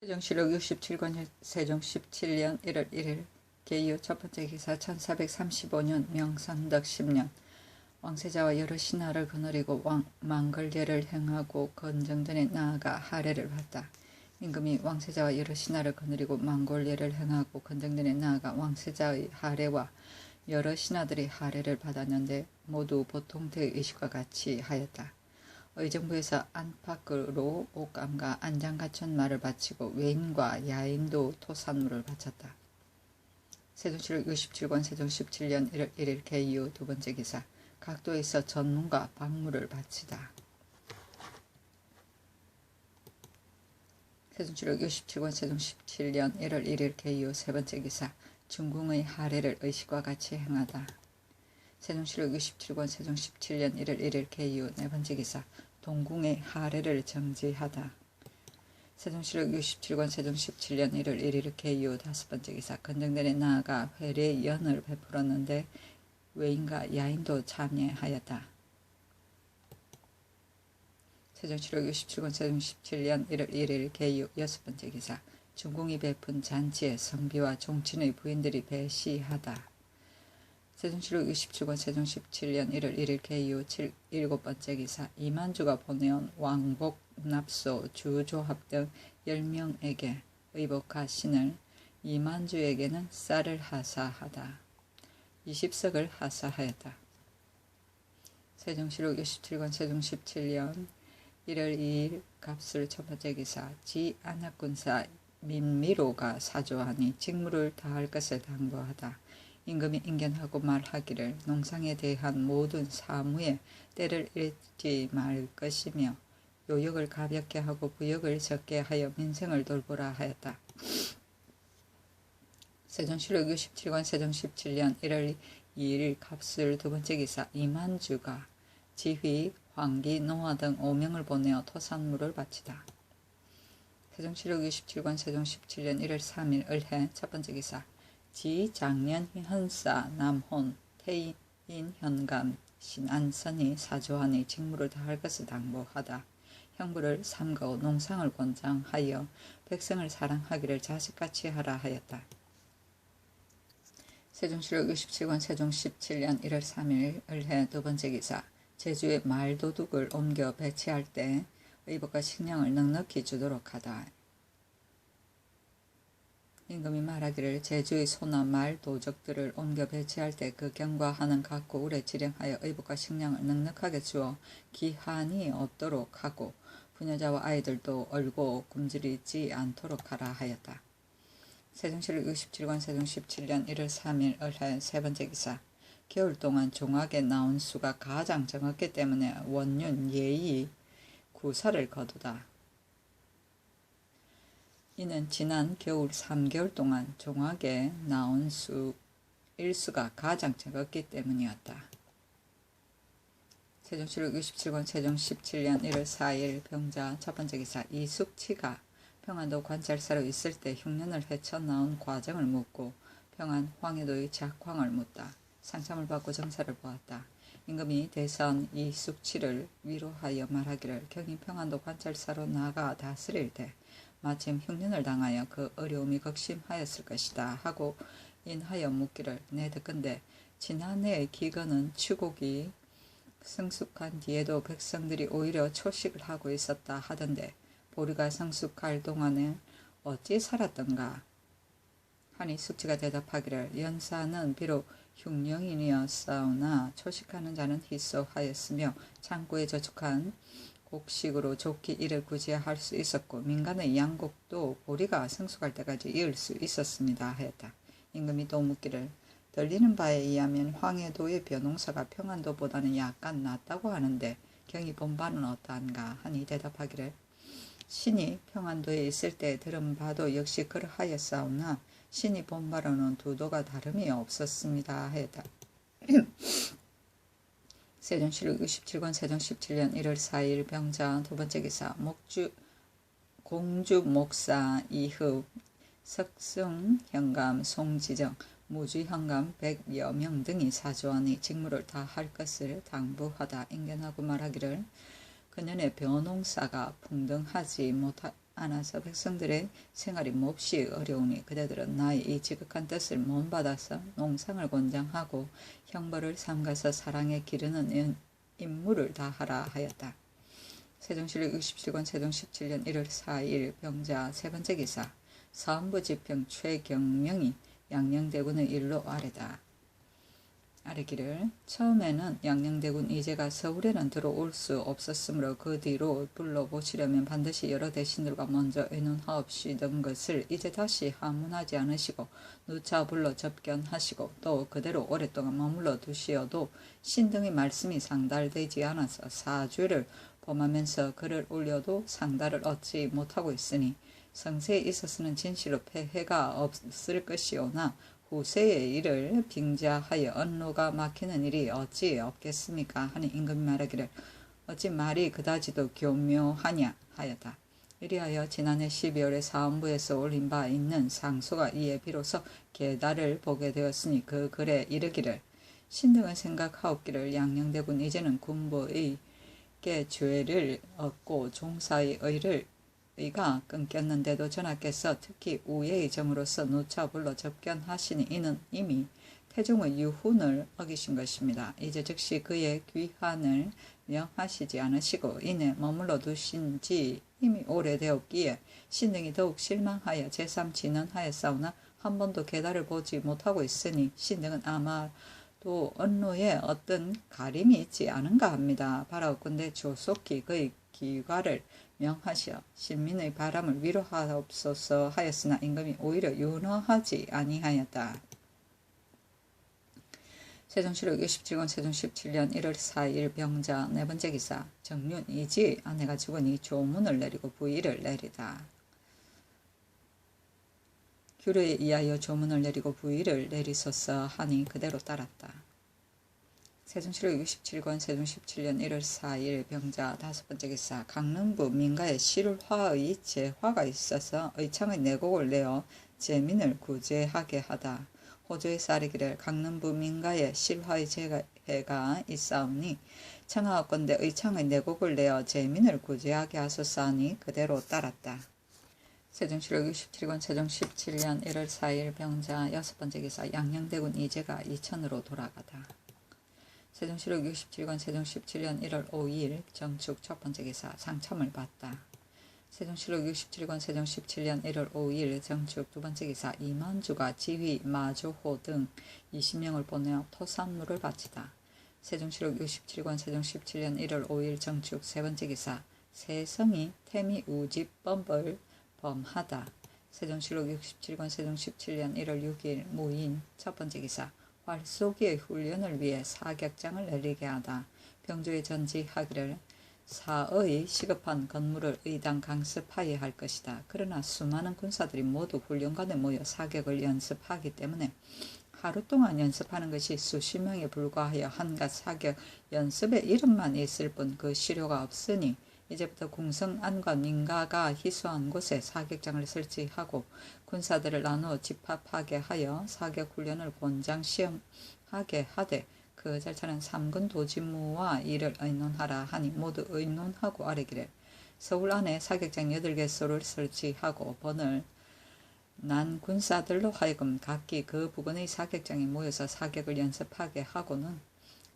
세종시록 67권 세종 17년 1월 1일 계유 첫 번째 기사 1435년 명선덕 10년 왕세자와 여러 신하를 거느리고 망걸례를 행하고 건정전에 나아가 하례를 받다. 임금이 왕세자와 여러 신하를 거느리고 망걸례를 행하고 건정전에 나아가 왕세자의 하례와 여러 신하들이 하례를 받았는데 모두 보통대의 의식과 같이 하였다. 의정부에서 안팎으로 옷감과 안장가천 말을 바치고 외인과 야인도 토산물을 바쳤다. 세종시록 67권 세종 17년 1월 1일 계유 두 번째 기사 각도에서 전문과 박물을 바치다. 세종시록 67권 세종 17년 1월 1일 계유 세 번째 기사 중궁의 하례를 의식과 같이 행하다. 세종시록 67권 세종 17년 1월 1일 계유 네 번째 기사 동궁의 하례를 정지하다. 세종시록 67권 세종 17년 1월 1일 계유 다섯 번째 기사 건정전에 나아가 회례연을 베풀었는데 외인과 야인도 참여하였다. 세종시록 67권 세종 17년 1월 1일 계유 여섯 번째 기사 중궁이 베푼 잔치에 성비와 종친의 부인들이 배시하다. 세종시록 67권 세종 17년 1월 1일 계유 일곱 번째 기사 이만주가 보내온 왕복 납소 주조합 등 10명에게 의복하 신을 이만주에게는 쌀을 하사하다. 20석을 하사하였다. 세종시록 67권 세종 17년 1월 2일 갑술 첫 번째 기사 지 안학군사 민미로가 사조하니 직무를 다할 것을 당부하다. 임금이 인견하고 말하기를 농상에 대한 모든 사무에 때를 잃지 말 것이며 요역을 가볍게 하고 부역을 적게 하여 민생을 돌보라 하였다. 세종시록 67권 세종 17년 1월 2일 갑술 두 번째 기사 이만주가 지휘, 황기, 노화 등 5명을 보내어 토산물을 바치다. 세종시록 67권 세종 17년 1월 3일 을해 첫 번째 기사 지 장년 현사 남혼 태인 현감 신안선이 사조하니 직무를 다할 것을 당부하다. 형부를 삼가오 농상을 권장하여 백성을 사랑하기를 자식같이 하라 하였다. 세종시록 67권 세종 17년 1월 3일 을해 두 번째 기사 제주에 말도둑을 옮겨 배치할 때 의복과 식량을 넉넉히 주도록 하다. 임금이 말하기를 제주의 소나 말 도적들을 옮겨 배치할 때 그 경과하는 각 고을에 지령하여 의복과 식량을 넉넉하게 주어 기한이 없도록 하고 부녀자와 아이들도 얼고 굶주리지 않도록 하라 하였다. 세종시록 67권 세종 17년 1월 3일 을해 세 번째 기사 겨울 동안 종학에 나온 수가 가장 적었기 때문에 원륜 예의 구사를 거두다. 이는 지난 겨울 3개월 동안 종학에 나온 일수가 가장 적었기 때문이었다. 세종시록 67권 세종 17년 1월 4일 병자 첫 번째 기사 이숙치가 평안도 관찰사로 있을 때 흉년을 헤쳐 나온 과정을 묻고 평안 황해도의 작황을 묻다. 상참을 받고 정사를 보았다. 임금이 대선 이숙치를 위로하여 말하기를 경이 평안도 관찰사로 나가 다스릴 때 마침 흉년을 당하여 그 어려움이 극심하였을 것이다 하고 인하여 묻기를 내 듣건대 지난해의 기근은 추곡이 성숙한 뒤에도 백성들이 오히려 초식을 하고 있었다 하던데 보리가 성숙할 동안에 어찌 살았던가 하니 숙치가 대답하기를 연사는 비록 흉령인이었사오나 초식하는 자는 희소하였으며 창고에 저축한 곡식으로 좋게 이를 구제할 수 있었고 민간의 양곡도 보리가 성숙할 때까지 이을 수 있었습니다 하였다. 임금이 또 묻기를 들리는 바에 의하면 황해도의 벼농사가 평안도보다는 약간 낫다고 하는데 경이 본 바는 어떠한가 하니 대답하기를 신이 평안도에 있을 때 들은 바도 역시 그러하였사오나 신이 본 바로는 두도가 다름이 없었습니다 하였다. 세종시록 67권 세종 17년 1월 4일 병자 두 번째 기사 공주 목사 이흡 석승 현감 송지정 무주 현감 100여 명 등이 사조하니 직무를 다할 것을 당부하다. 인견하고 말하기를 그년의 벼농사가 풍등하지 않아서 백성들의 생활이 몹시 어려우니 그대들은 나의 이 지극한 뜻을 본받아서 농상을 권장하고 형벌을 삼가서 사랑에 기르는 임무를 다하라 하였다. 세종실록 67권 세종 17년 1월 4일 병자 세 번째 기사 사헌부 지평 최경명이 양녕대군의 일로 아래다. 아래기를 처음에는 양녕대군 이제가 서울에는 들어올 수 없었으므로 그 뒤로 불러보시려면 반드시 여러 대신들과 먼저 의논하옵시던 것을 이제 다시 하문하지 않으시고 누차 불러 접견하시고 또 그대로 오랫동안 머물러 두시어도 신등의 말씀이 상달되지 않아서 사죄를 범하면서 글을 올려도 상달을 얻지 못하고 있으니 성세에 있어서는 진실로 폐해가 없을 것이오나 후세의 일을 빙자하여 언로가 막히는 일이 어찌 없겠습니까? 하니 임금이 말하기를 어찌 말이 그다지도 교묘하냐 하였다. 이리하여 지난해 12월에 사헌부에서 올린 바 있는 상소가 이에 비로소 계달을 보게 되었으니 그 글에 이르기를 신등은 생각하옵기를 양녕대군 이제는 군부에게 죄를 얻고 종사의 의가 끊겼는데도 전하께서 특히 우예의 점으로서 누차 불러 접견하시니 이는 이미 태종의 유훈을 어기신 것입니다. 이제 즉시 그의 귀환을 명하시지 않으시고 이내 머물러 두신 지 이미 오래되었기에 신등이 더욱 실망하여 제3진언하였사오나 한 번도 계달을 보지 못하고 있으니 신등은 아마도 언로에 어떤 가림이 있지 않은가 합니다. 바라옵건대 조속히 그의 기과를 명하시어 신민의 바람을 위로하옵소서 하였으나 임금이 오히려 윤허하지 아니하였다. 세종실록 67권 세종 17년 1월 4일 병자 네 번째 기사 정륜 이지 아내가 죽으니 조문을 내리고 부의를 내리다. 규례에 의하여 조문을 내리고 부의를 내리소서 하니 그대로 따랐다. 세종실록 67권 세종 17년 1월 4일 병자 다섯 번째 기사 강릉부 민가에 실화의 제화가 있어서 의창의 내곡을 내어 제민을 구제하게 하다. 호조에서 아뢰기를 강릉부 민가에 실화의 제해가 있사오니 청하옵건대 의창의 내곡을 내어 제민을 구제하게 하소서 하니 그대로 따랐다. 세종실록 67권 세종 17년 1월 4일 병자 여섯 번째 기사 양녕대군 이제가 이천으로 돌아가다. 세종실록 67권 세종 17년 1월 5일 정축 첫 번째 기사 상참을 받다. 세종실록 67권 세종 17년 1월 5일 정축 두 번째 기사 이만주가 지휘 마조호 등 20명을 보내어 토산물을 바치다. 세종실록 67권 세종 17년 1월 5일 정축 세 번째 기사 세성이 태미 우집법을 범하다. 세종실록 67권 세종 17년 1월 6일 무인 첫 번째 기사 활쏘기의 훈련을 위해 사격장을 내리게 하다. 병조에 전지하기를 사의 시급한 건물을 의당 강습하여야 할 것이다. 그러나 수많은 군사들이 모두 훈련관에 모여 사격을 연습하기 때문에 하루 동안 연습하는 것이 수십 명에 불과하여 한갓 사격 연습의 이름만 있을 뿐 그 실효가 없으니 이제부터 궁성 안과 민가가 희소한 곳에 사격장을 설치하고 군사들을 나누어 집합하게 하여 사격 훈련을 권장 시험하게 하되 그 절차는 삼군 도지무와 이를 의논하라 하니 모두 의논하고 아뢰기를 서울 안에 사격장 8개소를 설치하고 번을 난 군사들로 하여금 각기 그 부근의 사격장에 모여서 사격을 연습하게 하고는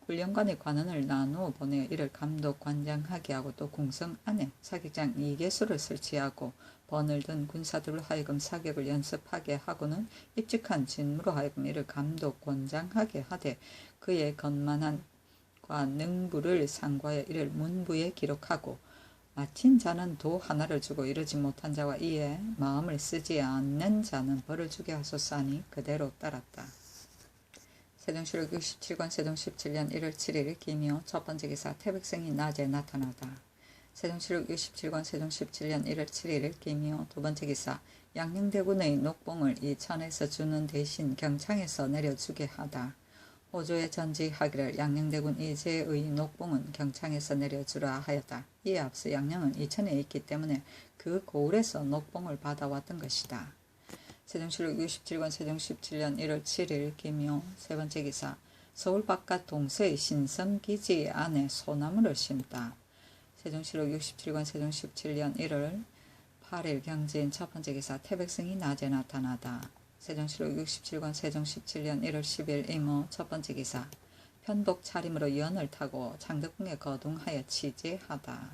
훈련관의 관원을 나누어 보내어 이를 감독 관장하게 하고 또 궁성 안에 사격장 2개소를 설치하고 번을 든 군사들로 하여금 사격을 연습하게 하고는 입직한 진무로 하여금 이를 감독 권장하게 하되 그의 건만한과 능부를 상고하여 이를 문부에 기록하고 마친 자는 도 하나를 주고 이르지 못한 자와 이에 마음을 쓰지 않는 자는 벌을 주게 하소서 하니 그대로 따랐다. 세종실록 67권 세종 17년 1월 7일 기묘 첫 번째 기사 태백성이 낮에 나타나다. 세종실록 67권 세종 17년 1월 7일 기묘 두 번째 기사 양녕대군의 녹봉을 이천에서 주는 대신 경창에서 내려주게 하다. 호조에 전지하기를 양녕대군 이제의 녹봉은 경창에서 내려주라 하였다. 이에 앞서 양녕은 이천에 있기 때문에 그 고을에서 녹봉을 받아왔던 것이다. 세종실록 67권 세종 17년 1월 7일 기묘 세 번째 기사 서울 바깥 동서의 신성기지 안에 소나무를 심다. 세종실록 67권 세종 17년 1월 8일 경진 첫 번째 기사 태백승이 낮에 나타나다. 세종시록 67권 세종 17년 1월 10일 이모 첫 번째 기사 편복 차림으로 연을 타고 장덕궁에 거둥하여 취재하다.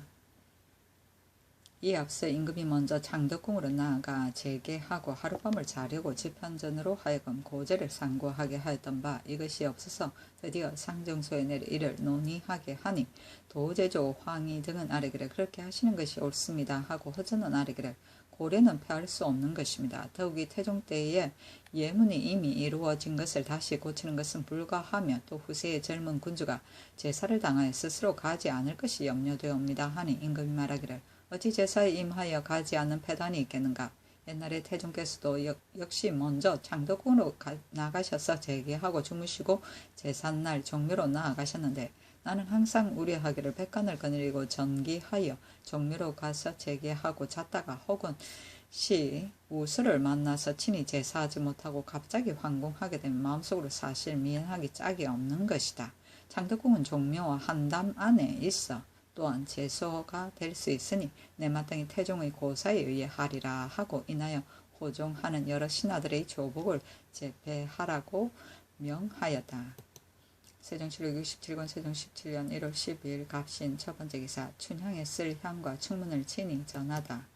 이에 앞서 임금이 먼저 장덕궁으로 나아가 재개하고 하룻밤을 자려고 집현전으로 하여금 고제를 상고하게 하였던 바 이것이 없어서 드디어 상정소에 내려 이를 논의하게 하니 도제조 황희 등은 아래기를 그렇게 하시는 것이 옳습니다 하고 허전은 아래기를 고려는 펴할 수 없는 것입니다. 더욱이 태종 때에 예문이 이미 이루어진 것을 다시 고치는 것은 불가하며 또 후세의 젊은 군주가 제사를 당하여 스스로 가지 않을 것이 염려되옵니다 하니 임금이 말하기를 어찌 제사에 임하여 가지 않는 패단이 있겠는가. 옛날에 태종께서도 역시 먼저 장덕궁으로 나가셔서 재개하고 주무시고 제삿날 종묘로 나아가셨는데 나는 항상 우려하기를 백관을 거느리고 전기하여 종묘로 가서 재개하고 잤다가 혹은 우수를 만나서 친히 제사하지 못하고 갑자기 황궁하게 되면 마음속으로 사실 미안하기 짝이 없는 것이다. 장덕궁은 종묘와 한담 안에 있어 또한 제소가 될 수 있으니 내 마땅히 태종의 고사에 의해 하리라 하고 인하여 호종하는 여러 신하들의 조복을 제폐하라고 명하였다. 세종시록 67권 세종 17년 1월 12일 갑신 첫 번째 기사 춘향에 쓸 향과 충문을 친히 전하다.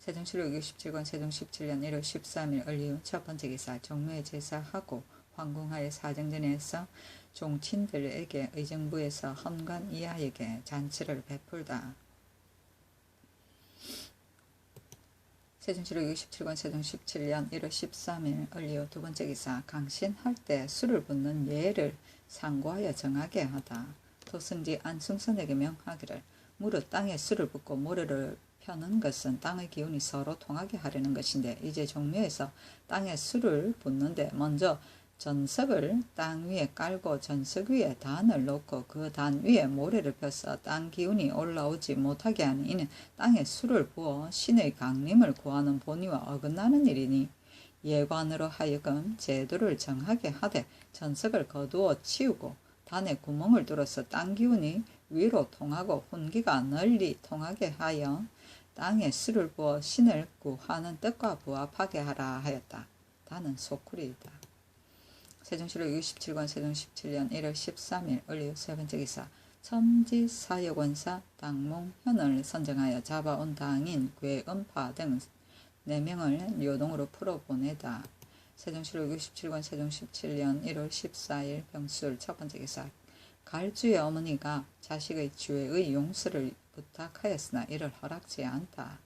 세종시록 67권 세종 17년 1월 13일 을리우 첫 번째 기사 종묘에 제사하고 황궁하에 사정전에서 종친들에게 의정부에서 헌관 이하에게 잔치를 베풀다. 세종시록 67권 세종 17년 1월 13일 을리우 두 번째 기사 강신할 때 술을 붓는 예를 상고하여 정하게 하다. 도승지 안승선에게 명하기를 무릇 땅에 술을 붓고 모래를 펴는 것은 땅의 기운이 서로 통하게 하려는 것인데 이제 종묘에서 땅에 술을 붓는데 먼저 전석을 땅 위에 깔고 전석 위에 단을 놓고 그 단 위에 모래를 펴서 땅 기운이 올라오지 못하게 하니 이는 땅에 술을 부어 신의 강림을 구하는 본의와 어긋나는 일이니 예관으로 하여금 제도를 정하게 하되 전석을 거두어 치우고 단에 구멍을 뚫어서 땅 기운이 위로 통하고 훈기가 널리 통하게 하여 땅에 술을 부어 신을 구하는 뜻과 부합하게 하라 하였다. 단은 소쿠리이다. 세종시록 67권 세종 17년 1월 13일 을리우 세 번째 기사 첨지사역원사 당몽현을 선정하여 잡아온 당인 괴음파 등 4명을 요동으로 풀어보내다. 세종시록 67권 세종 17년 1월 14일 병술 첫 번째 기사 갈주의 어머니가 자식의 죄의 용서를 부탁하였으나 이를 허락지 않다.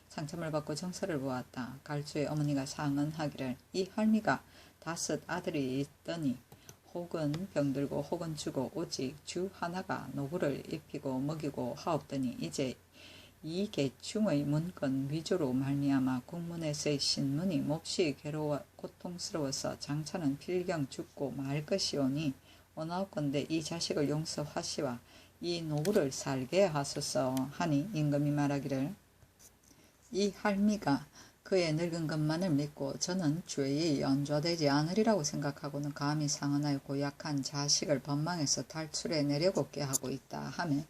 상참을 받고 정서를 보았다. 갈주의 어머니가 상언하기를 이 할미가 5 아들이 있더니 혹은 병들고 혹은 죽어 오직 주 하나가 노구를 입히고 먹이고 하옵더니 이제 이 계충의 문건 위조로 말미암아 국문에서의 신문이 몹시 괴로워 고통스러워서 장차는 필경 죽고 말 것이오니 원하옵건대 이 자식을 용서하시와 이 노구를 살게 하소서 하니 임금이 말하기를 이 할미가 그의 늙은 것만을 믿고 저는 죄에 연좌되지 않으리라고 생각하고는 감히 상언하여 고약한 자식을 법망에서 탈출해 내려고 꾀하고 있다 하며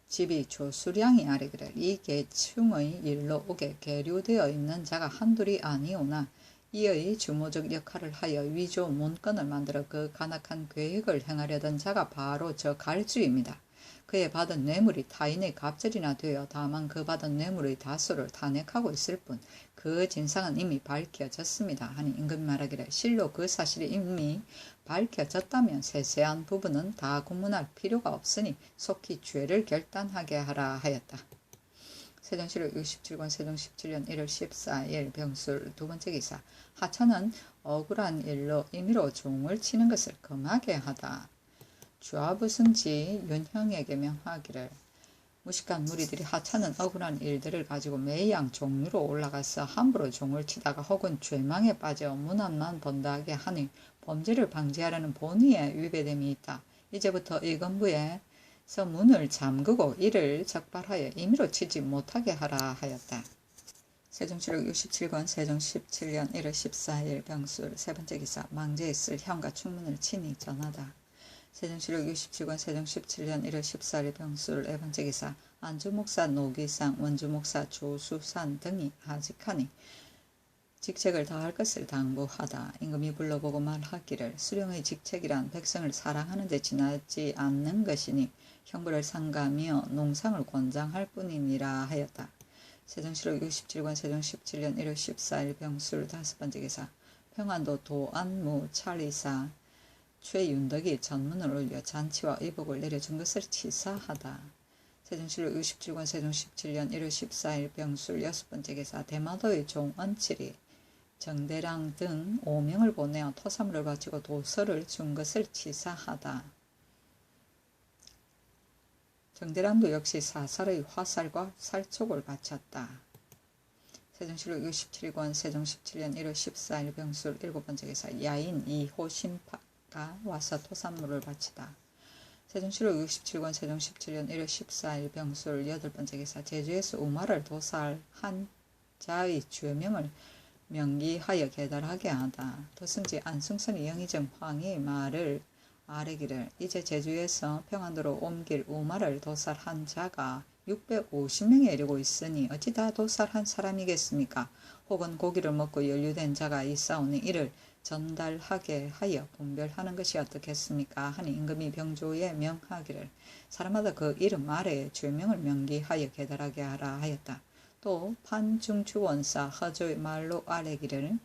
집이 조수량이 아래기를 이 계충의 일로 옥에 계류되어 있는 자가 한둘이 아니오나 이의 주모적 역할을 하여 위조 문건을 만들어 그 간악한 계획을 행하려던 자가 바로 저 갈주입니다. 그의 받은 뇌물이 타인의 갑절이나 되어 다만 그 받은 뇌물의 다수를 탄핵하고 있을 뿐 그 진상은 이미 밝혀졌습니다. 하니 임금이 말하기를 실로 그 사실이 이미 밝혀졌다면 세세한 부분은 다 구문할 필요가 없으니 속히 죄를 결단하게 하라 하였다. 세종시록 67권 세종 17년 1월 14일 병술 두 번째 기사 하천은 억울한 일로 임의로 종을 치는 것을 금하게 하다. 주하부승지 윤형에게 명하기를 무식한 무리들이 하찮은 억울한 일들을 가지고 매양 종류로 올라가서 함부로 종을 치다가 혹은 죄망에 빠져 문안만 번다하게 하니 범죄를 방지하려는 본의에 위배됨이 있다. 이제부터 의건부에서 문을 잠그고 이를 적발하여 임의로 치지 못하게 하라 하였다. 세종시록 67권 세종 17년 1월 14일 병술 세 번째 기사 망제에 쓸 향과 충문을 친히 전하다. 세종시록 67권 세종 17년 1월 14일 병술 네 번째 기사 안주목사 노기상, 원주목사 조수산 등이 하직하니 직책을 다할 것을 당부하다. 임금이 불러보고 말하기를 수령의 직책이란 백성을 사랑하는 데 지나지 않는 것이니 형벌을 삼가며 농상을 권장할 뿐이니라 하였다. 세종실록 67권 세종 17년 1월 14일 병술 5번째 기사 평안도 도안무 찰리사 최윤덕이 전문을 올려 잔치와 의복을 내려준 것을 치사하다. 세종실록 67권 세종 17년 1월 14일 병술 6번째 기사 대마도의 종언칠이 정대랑 등 5명을 보내어 토사물을 바치고 도서를 준 것을 치사하다. 정대랑도 역시 사살의 화살과 살촉을 바쳤다. 세종실록 67권 세종 17년 1월 14일 병술 7번째 기사 야인 이호신파가 와서 토산물을 바치다. 세종실록 67권 세종 17년 1월 14일 병술 8번째 기사 제주에서 우마를 도살한 자의 죄명을 명기하여 계달하게 하다. 도승지 안승선이 영의정 황의 말을 아뢰기를 이제 제주에서 평안도로 옮길 우마를 도살한 자가 650명에 이르고 있으니 어찌 다 도살한 사람이겠습니까? 혹은 고기를 먹고 연루된 자가 있사오니 이를 전달하게 하여 분별하는 것이 어떻겠습니까? 하니 임금이 병조에 명하기를 사람마다 그 이름 아래에 죄명을 명기하여 계달하게 하라 하였다. 또 판중추원사 허조의 말로 아뢰기를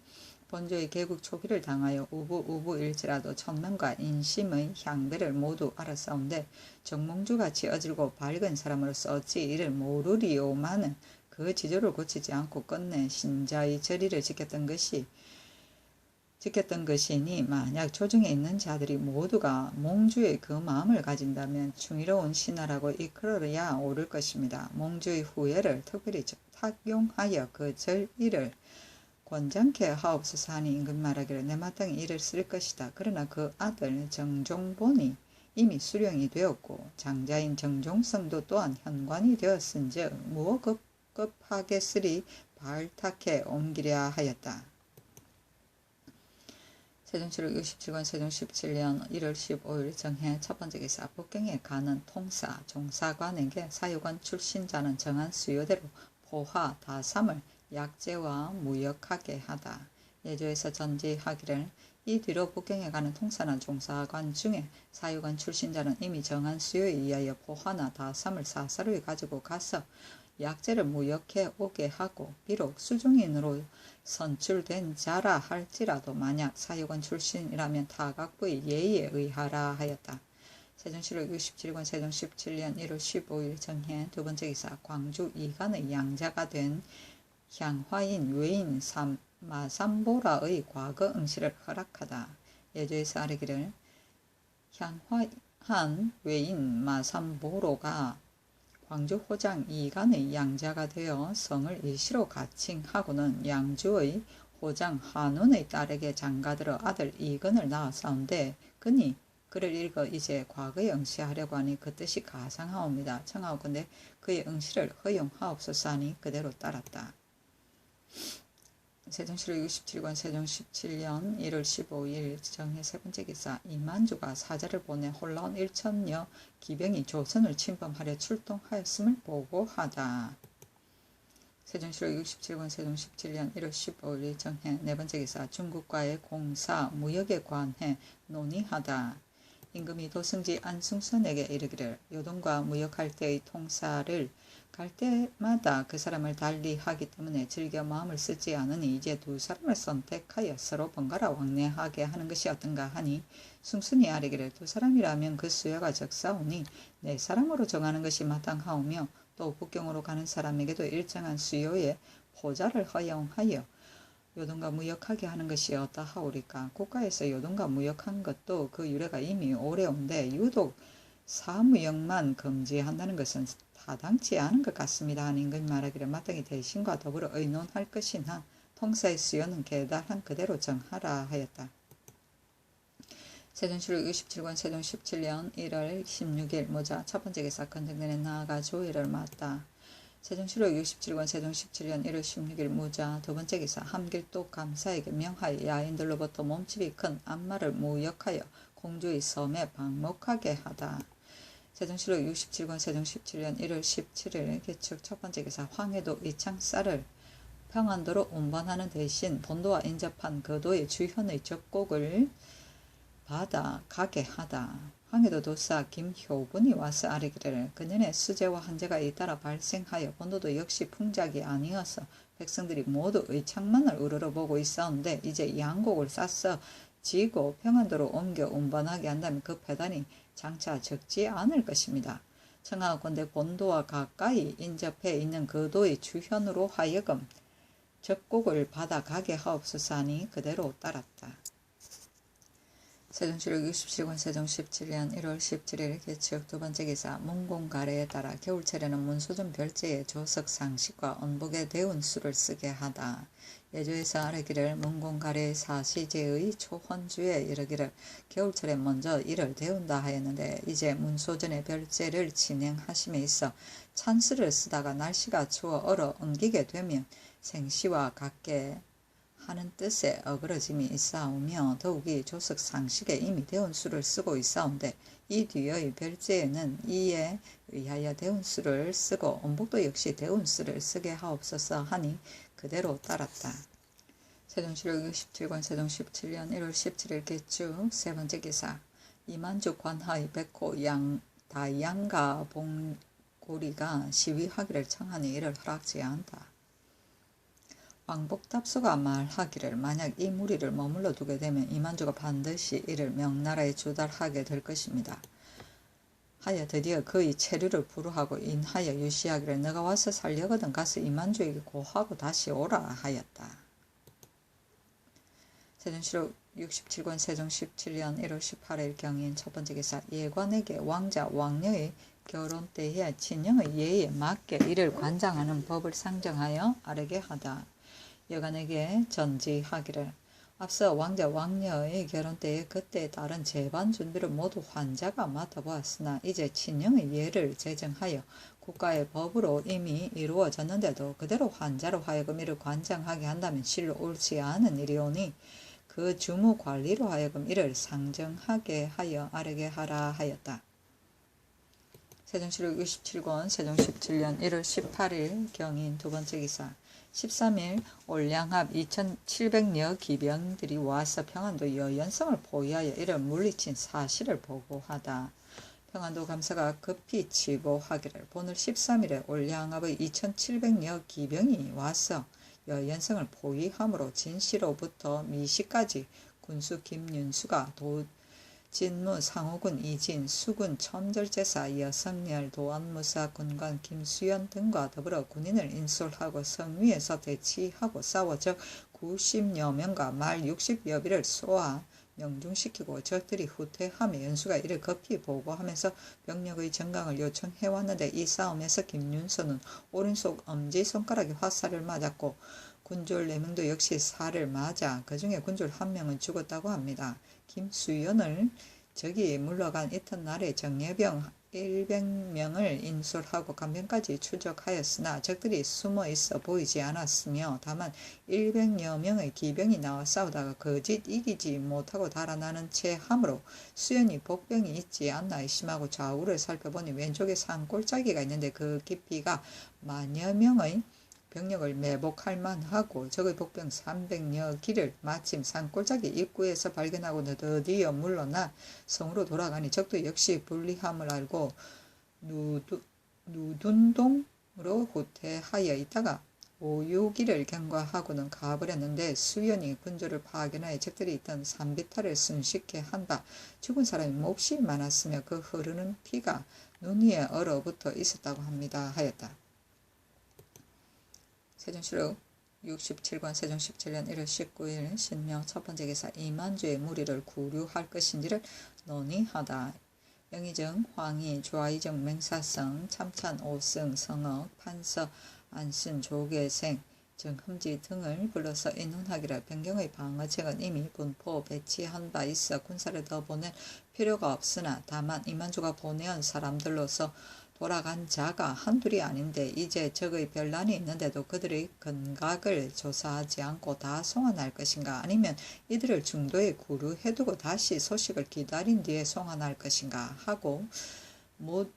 본조의 개국 초기를 당하여 우부일지라도 천명과 인심의 향배를 모두 알았사온데 정몽주같이 어질고 밝은 사람으로서 어찌 이를 모르리오마는 그 지조를 고치지 않고 끝내 신자의 절의를 지켰던 것이니 만약 조중에 있는 자들이 모두가 몽주의 그 마음을 가진다면 충의로운 신하라고 이끌어야 옳을 것입니다. 몽주의 후예를 특별히 탁용하여 그 절의를 권장케 하옵소서 하니 임금 말하기를 내 마땅히 일을 쓸 것이다. 그러나 그 아들 정종본이 이미 수령이 되었고 장자인 정종성도 또한 현관이 되었은즉 무엇 급하겠으리 발탁해 옮기려 하였다. 세종실록 67권 세종 17년 1월 15일 정해 첫번째 기사 북경에 가는 통사 종사관에게 사유관 출신자는 정한 수요대로 포화 다삼을 약제와 무역하게 하다. 예조에서 전지하기를 이 뒤로 북경에 가는 통사나 종사관 중에 사유관 출신자는 이미 정한 수요에 의하여 포화나 다삼을 사사로이 가지고 가서 약제를 무역해 오게 하고 비록 수중인으로 선출된 자라 할지라도 만약 사유관 출신이라면 타각부의 예의에 의하라 하였다. 세종실록 67권 세종 17년 1월 15일 정해 두번째 기사 광주 이간의 양자가 된 향화인 외인 마삼보라의 과거 응시를 허락하다. 예조에서 아뢰기를 향화한 외인 마삼보로가 광주 호장 이간의 양자가 되어 성을 일시로 가칭하고는 양주의 호장 한운의 딸에게 장가들어 아들 이근을 낳았사온데 그니 그를 읽어 이제 과거에 응시하려고 하니 그 뜻이 가상하옵니다. 청하오건대 그의 응시를 허용하옵소서 하니 그대로 따랐다. 세종실록 67권 세종 17년 1월 15일 정해 세번째 기사 이만주가 사자를 보내 홀라온 1천여 기병이 조선을 침범하려 출동하였음을 보고하다. 세종실록 67권 세종 17년 1월 15일 정해 네번째 기사 중국과의 공사 무역에 관해 논의하다. 임금이 도승지 안승선에게 이르기를 요동과 무역할 때의 통사를 갈 때마다 그 사람을 달리 하기 때문에 즐겨 마음을 쓰지 않으니 이제 두 사람을 선택하여 서로 번갈아 왕래하게 하는 것이 어떤가 하니 승순이 아뢰기를 두 사람이라면 그 수요가 적사오니 네 사람으로 정하는 것이 마땅하오며 또 북경으로 가는 사람에게도 일정한 수요의 포자를 허용하여 요동과 무역하게 하는 것이 어떠하오리까. 국가에서 요동과 무역한 것도 그 유래가 이미 오래온데 유독 사무역만 금지한다는 것은 타당치 않은 것 같습니다. 하는 임금이 말하기를 마땅히 대신과 더불어 의논할 것이나 통사의 수요는 계달한 그대로 정하라 하였다. 세종실록 67권 세종 17년 1월 16일 모자 첫번째 기사 건정전에 나아가 조의를 맡다. 세종실록 67권 세종 17년 1월 16일 무자 두번째 기사 함길도 감사에게 명하여 야인들로부터 몸집이 큰 암마를 무역하여 공주의 섬에 방목하게 하다. 세종실록 67권 세종 17년 1월 17일 개축 첫 번째 기사 황해도 이창쌀을 평안도로 운반하는 대신 본도와 인접한 거도의 주현의 적곡을 받아 가게 하다. 황해도 도사 김효분이 와서 아뢰기를 그년의 수재와 한재가 잇따라 발생하여 본도도 역시 풍작이 아니어서 백성들이 모두 의창만을 우러러보고 있었는데 이제 양곡을 쌌어 지고 평안도로 옮겨 운반하게 한다면 그 배단이 장차 적지 않을 것입니다. 청하건대 본도와 가까이 인접해 있는 거도의 주현으로 하여금 적곡을 받아 가게 하옵소서 하니 그대로 따랐다. 세종실록 67권 세종 17년 1월 17일 개축 두 번째 기사 문공가래에 따라 겨울철에는 문소준 별제의 조석 상식과 언복에 대운 수를 쓰게 하다. 예조에서 아뢰기를 문공가래의 사시제의 초헌주에 이르기를 겨울철에 먼저 이를 대운다 하였는데 이제 문소전의 별제를 진행하심에 있어 찬스를 쓰다가 날씨가 추워 얼어 엉기게 되면 생시와 같게 하는 뜻의 어그러짐이 있사오며 더욱이 조석 상식에 이미 대운 수를 쓰고 있사온데 이 뒤의 별제에는 이에 의하여 대운 수를 쓰고 언복도 역시 대운 수를 쓰게 하옵소서 하니 그대로 따랐다. 세종실록 67권 세종 17년 1월 17일 개축 세 번째 기사 이만주 관하의 백호 다양가 봉고리가 시위하기를 청하니 이를 허락지 않다. 왕복답소가 말하기를 만약 이 무리를 머물러 두게 되면 이만주가 반드시 이를 명나라에 주달하게 될 것입니다. 하여 드디어 그의 체류를 불허하고 인하여 유시하기를 너가 와서 살려거든 가서 이만주에게 고하고 다시 오라 하였다. 세종실록 67권 세종 17년 1월 18일 경인 첫 번째 기사 예관에게 왕자 왕녀의 결혼 때에 친형의 예에 맞게 이를 관장하는 법을 상정하여 아뢰게 하다. 여간에게 전지하기를 앞서 왕자 왕녀의 결혼 때에 그때에 따른 재반 준비를 모두 환자가 맡아보았으나 이제 친형의 예를 제정하여 국가의 법으로 이미 이루어졌는데도 그대로 환자로 하여금 이를 관장하게 한다면 실로 옳지 않은 일이오니 그 주무 관리로 하여금 이를 상정하게 하여 아뢰게 하라 하였다. 세종실록 67권 세종 17년 1월 18일 경인 두 번째 기사 13일 올량합 2700여 기병들이 와서 평안도 여연성을 포위하여 이를 물리친 사실을 보고하다. 평안도 감사가 급히 치고하기를 오늘 13일에 올량합의 2700여 기병이 와서 여연성을 포위함으로 진시로부터 미시까지 군수 김윤수가 진무 상호군 이진 수군 첨절제사 여성렬 도안무사 군관 김수연 등과 더불어 군인을 인솔하고 성 위에서 대치하고 싸워 적 90여 명과 말 60여비를 쏘아 명중시키고 적들이 후퇴하며 연수가 이를 급히 보고하면서 병력의 정강을 요청해왔는데 이 싸움에서 김윤서는 오른손 엄지손가락에 화살을 맞았고 군졸 4명도 역시 살을 맞아 그 중에 군졸 1명은 죽었다고 합니다. 김수연을 적이 물러간 이튿날에 정예병 100명을 인솔하고 간병까지 추적하였으나 적들이 숨어 있어 보이지 않았으며 다만 100여 명의 기병이 나와 싸우다가 거짓 이기지 못하고 달아나는 채 함으로 수연이 복병이 있지 않나 의심하고 좌우를 살펴보니 왼쪽에 산골짜기가 있는데 그 깊이가 만여 명의 병력을 매복할 만하고 적의 복병 300여 기를 마침 산골짜기 입구에서 발견하고 드디어 물러나 성으로 돌아가니 적도 역시 불리함을 알고 누둔동으로 후퇴하여 있다가 5-6일을 경과하고는 가버렸는데 수연이 군조를 파견하여 적들이 있던 산비탈을 순식게 한다. 죽은 사람이 몹시 많았으며 그 흐르는 피가 눈 위에 얼어붙어 있었다고 합니다. 하였다. 세종실록 67권 세종 17년 1월 19일 신명 첫 번째 기사 이만주의 무리를 구류할 것인지를 논의하다. 영의정, 황희, 조아이정, 맹사성, 참찬, 오승, 성억, 판서, 안순, 조계생, 정흠지 등을 불러서 인논하기를 변경의 방어책은 이미 분포 배치한 바 있어 군사를 더 보낼 필요가 없으나 다만 이만주가 보내온 사람들로서 돌아간 자가 한둘이 아닌데 이제 적의 변란이 있는데도 그들의 건각을 조사하지 않고 다 송환할 것인가 아니면 이들을 중도에 구류해두고 다시 소식을 기다린 뒤에 송환할 것인가 하고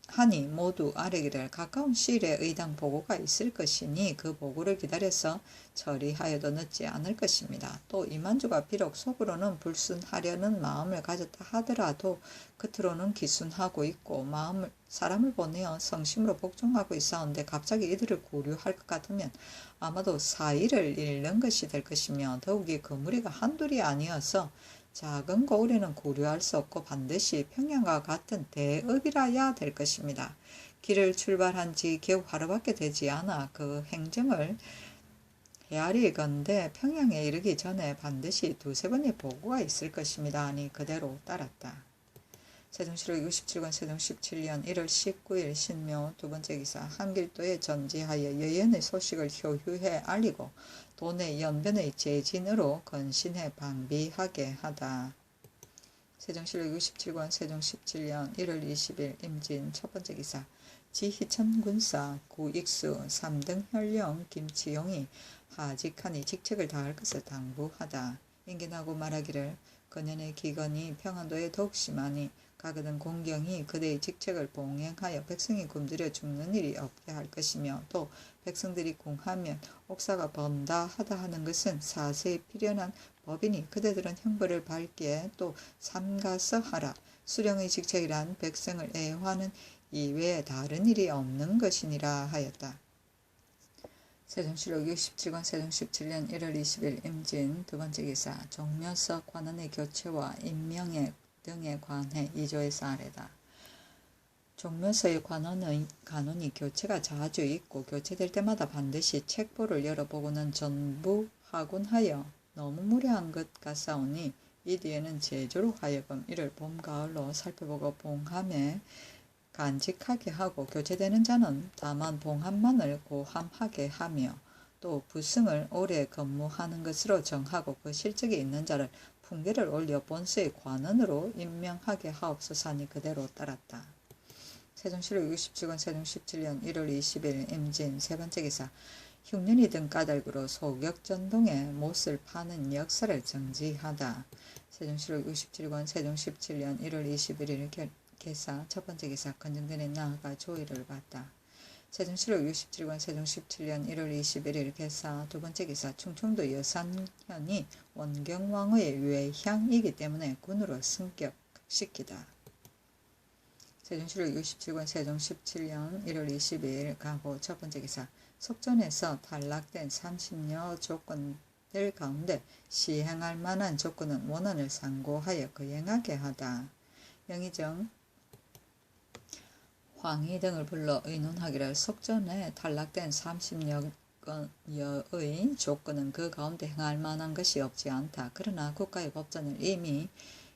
하니 모두 아뢰기를 가까운 시일에 의당 보고가 있을 것이니 그 보고를 기다려서 처리하여도 늦지 않을 것입니다. 또 이만주가 비록 속으로는 불순하려는 마음을 가졌다 하더라도 겉으로는 기순하고 있고 사람을 보내어 성심으로 복종하고 있사온데 갑자기 이들을 고려할 것 같으면 아마도 사의를 잃는 것이 될 것이며 더욱이 그 무리가 한둘이 아니어서 작은 고을에는 고려할 수 없고 반드시 평양과 같은 대읍이라야 될 것입니다. 길을 출발한 지 겨우 하루밖에 되지 않아 그 행정을 헤아리건대 평양에 이르기 전에 반드시 두세 번의 보고가 있을 것입니다. 하니 그대로 따랐다. 세종실록 67권 세종 17년 1월 19일 신묘 두 번째 기사 한길도에 전지하여 여연의 소식을 효유해 알리고 도내 연변의 재진으로 건신해 방비하게 하다. 세종실록 67권 세종 17년 1월 20일 임진 첫 번째 기사 지희천 군사 구익수 3등 현령 김치용이 하직하니 직책을 다할 것을 당부하다. 인긴하고 말하기를 그년의 기건이 평안도에 더욱 심하니 가거든 공경이 그대의 직책을 봉행하여 백성이 굶주려 죽는 일이 없게 할 것이며 또 백성들이 궁하면 옥사가 번다 하다 하는 것은 사세에 필연한 법이니 그대들은 형벌을 받기에 또 삼가서 하라. 수령의 직책이란 백성을 애호하는 이외에 다른 일이 없는 것이니라 하였다. 세종실록 67권 세종 17년 1월 20일 임진 두 번째 기사 종묘석 관원의 교체와 임명에 등에 관해 2조에서 아래다. 종묘서의 관원이 교체가 자주 있고 교체될 때마다 반드시 책보를 열어보고는 전부하곤 하여 너무 무례한 것 같사오니 이 뒤에는 제조로 하여금 이를 봄, 가을로 살펴보고 봉함에 간직하게 하고 교체되는 자는 다만 봉함만을 고함하게 하며 또 부승을 오래 근무하는 것으로 정하고 그 실적이 있는 자를 풍계를 올려 본서의 관원으로 임명하게 하옵소서 하니 그대로 따랐다. 세종실록 67권 세종 17년 1월 20일 임진 세 번째 기사 흉년이 든 까닭으로 소격전동에 못을 파는 역사를 정지하다. 세종실록 67권 세종 17년 1월 21일 개사 첫 번째 기사 건정전에 나아가 조의를 받다. 세종실록 67권 세종 17년 1월 21일 개사 두 번째 기사 충청도 여산현이 원경왕의 외향이기 때문에 군으로 승격시키다. 세종실록 67권 세종 17년 1월 22일 가고 첫 번째 기사 속전에서 탈락된 30여 조건들 가운데 시행할 만한 조건은 원언을 상고하여 거행하게 하다. 영의정 황희 등을 불러 의논하기를 속전에 탈락된 30여의 조건은 그 가운데 행할 만한 것이 없지 않다. 그러나 국가의 법전을 이미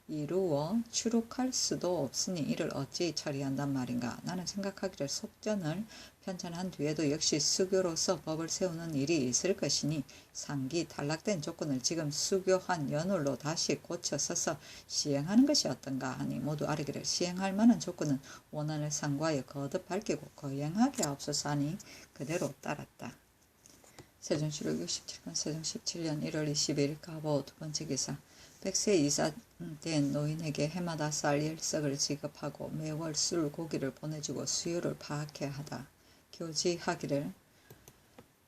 이루어 추록할 수도 없으니 이를 어찌 처리한단 말인가. 나는 생각하기를 속전을 편찬한 뒤에도 역시 수교로서 법을 세우는 일이 있을 것이니 상기 탈락된 조건을 지금 수교한 연홀로 다시 고쳐 써서 시행하는 것이 어떤가 하니 모두 아뢰기를 시행할 만한 조건은 원안을 상고하여 거듭 밝히고 거행하게 하옵소서 하니 그대로 따랐다. 세종실록 67권 세종 17년 1월 20일 가보 두 번째 기사 백세 이사된 노인에게 해마다 쌀 10석을 지급하고 매월 술 고기를 보내주고 수요를 파악해 하다. 교지하기를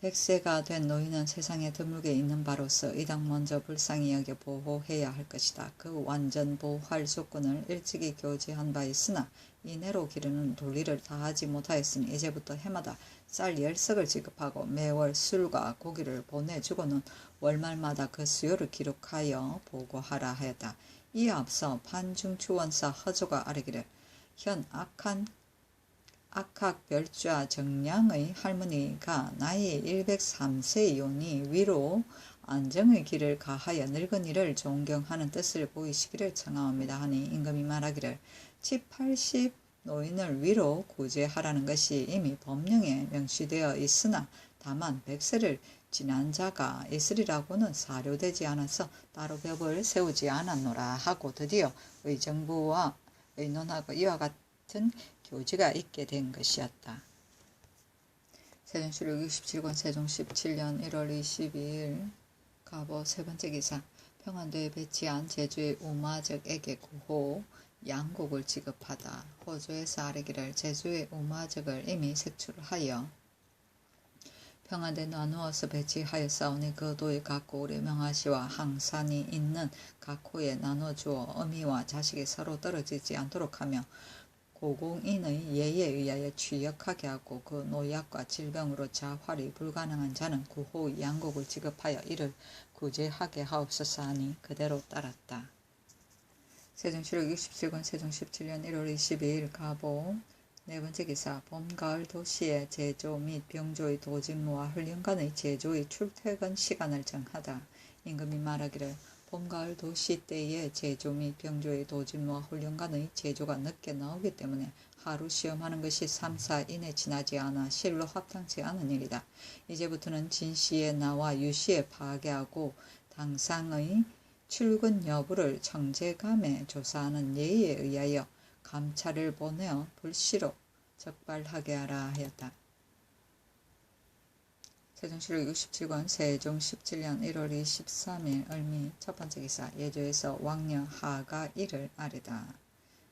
백세가 된 노인은 세상에 드물게 있는 바로서 이당 먼저 불쌍히 여겨 보호해야 할 것이다. 그 완전 보호할 조건을 일찍이 교지한 바 있으나 이내로 기르는 도리를 다하지 못하였으니 이제부터 해마다 쌀 10석을 지급하고 매월 술과 고기를 보내주고는 월말마다 그 수요를 기록하여 보고하라 하였다. 이에 앞서 판중추원사 허조가 아뢰기를 현 악학별좌 정량의 할머니가 나이 103세이오니 위로 안정의 길을 가하여 늙은이를 존경하는 뜻을 보이시기를 청하옵니다 하니 임금이 말하기를 70-80 노인을 위로 구제하라는 것이 이미 법령에 명시되어 있으나 다만 100세를 지난 자가 있으리라고는 사료되지 않아서 따로 법을 세우지 않았노라 하고 드디어 의정부와 의논하고 이와 같은 교지가 있게 된 것이었다. 세종실록 67권 세종 17년 1월 22일 가보 세 번째 기사 평안도에 배치한 제주의 우마적에게 구호 양곡을 지급하다. 호조에서 아뢰기를 제주의 우마적을 이미 색출하여 평안대 나누어서 배치하였사오니 그 도의 각 고을의 명하시와 항산이 있는 각 호에 나눠주어 어미와 자식이 서로 떨어지지 않도록 하며 고공인의 예에 의하여 취역하게 하고 그 노약과 질병으로 자활이 불가능한 자는 구호의 양곡을 지급하여 이를 구제하게 하옵소서 하니 그대로 따랐다. 세종시록 67권 세종 17년 1월 22일 가보 네 번째 기사 봄, 가을 도시의 제조 및 병조의 도직무와 훈련관의 제조의 출퇴근 시간을 정하다. 임금이 말하기를 봄, 가을 도시 때의 제조 및 병조의 도직무와 훈련관의 제조가 늦게 나오기 때문에 하루 시험하는 것이 3, 4 이내 지나지 않아 실로 합당치 않은 일이다. 이제부터는 진시에 나와 유시에 파괴하고 당상의 출근 여부를 청재감에 조사하는 예의에 의하여 감찰을 보내어 불시로 적발하게 하라 하였다. 세종시록 67권 세종 17년 1월 23일 을미 첫 번째 기사 예조에서 왕녀 하가 이를 아뢰다.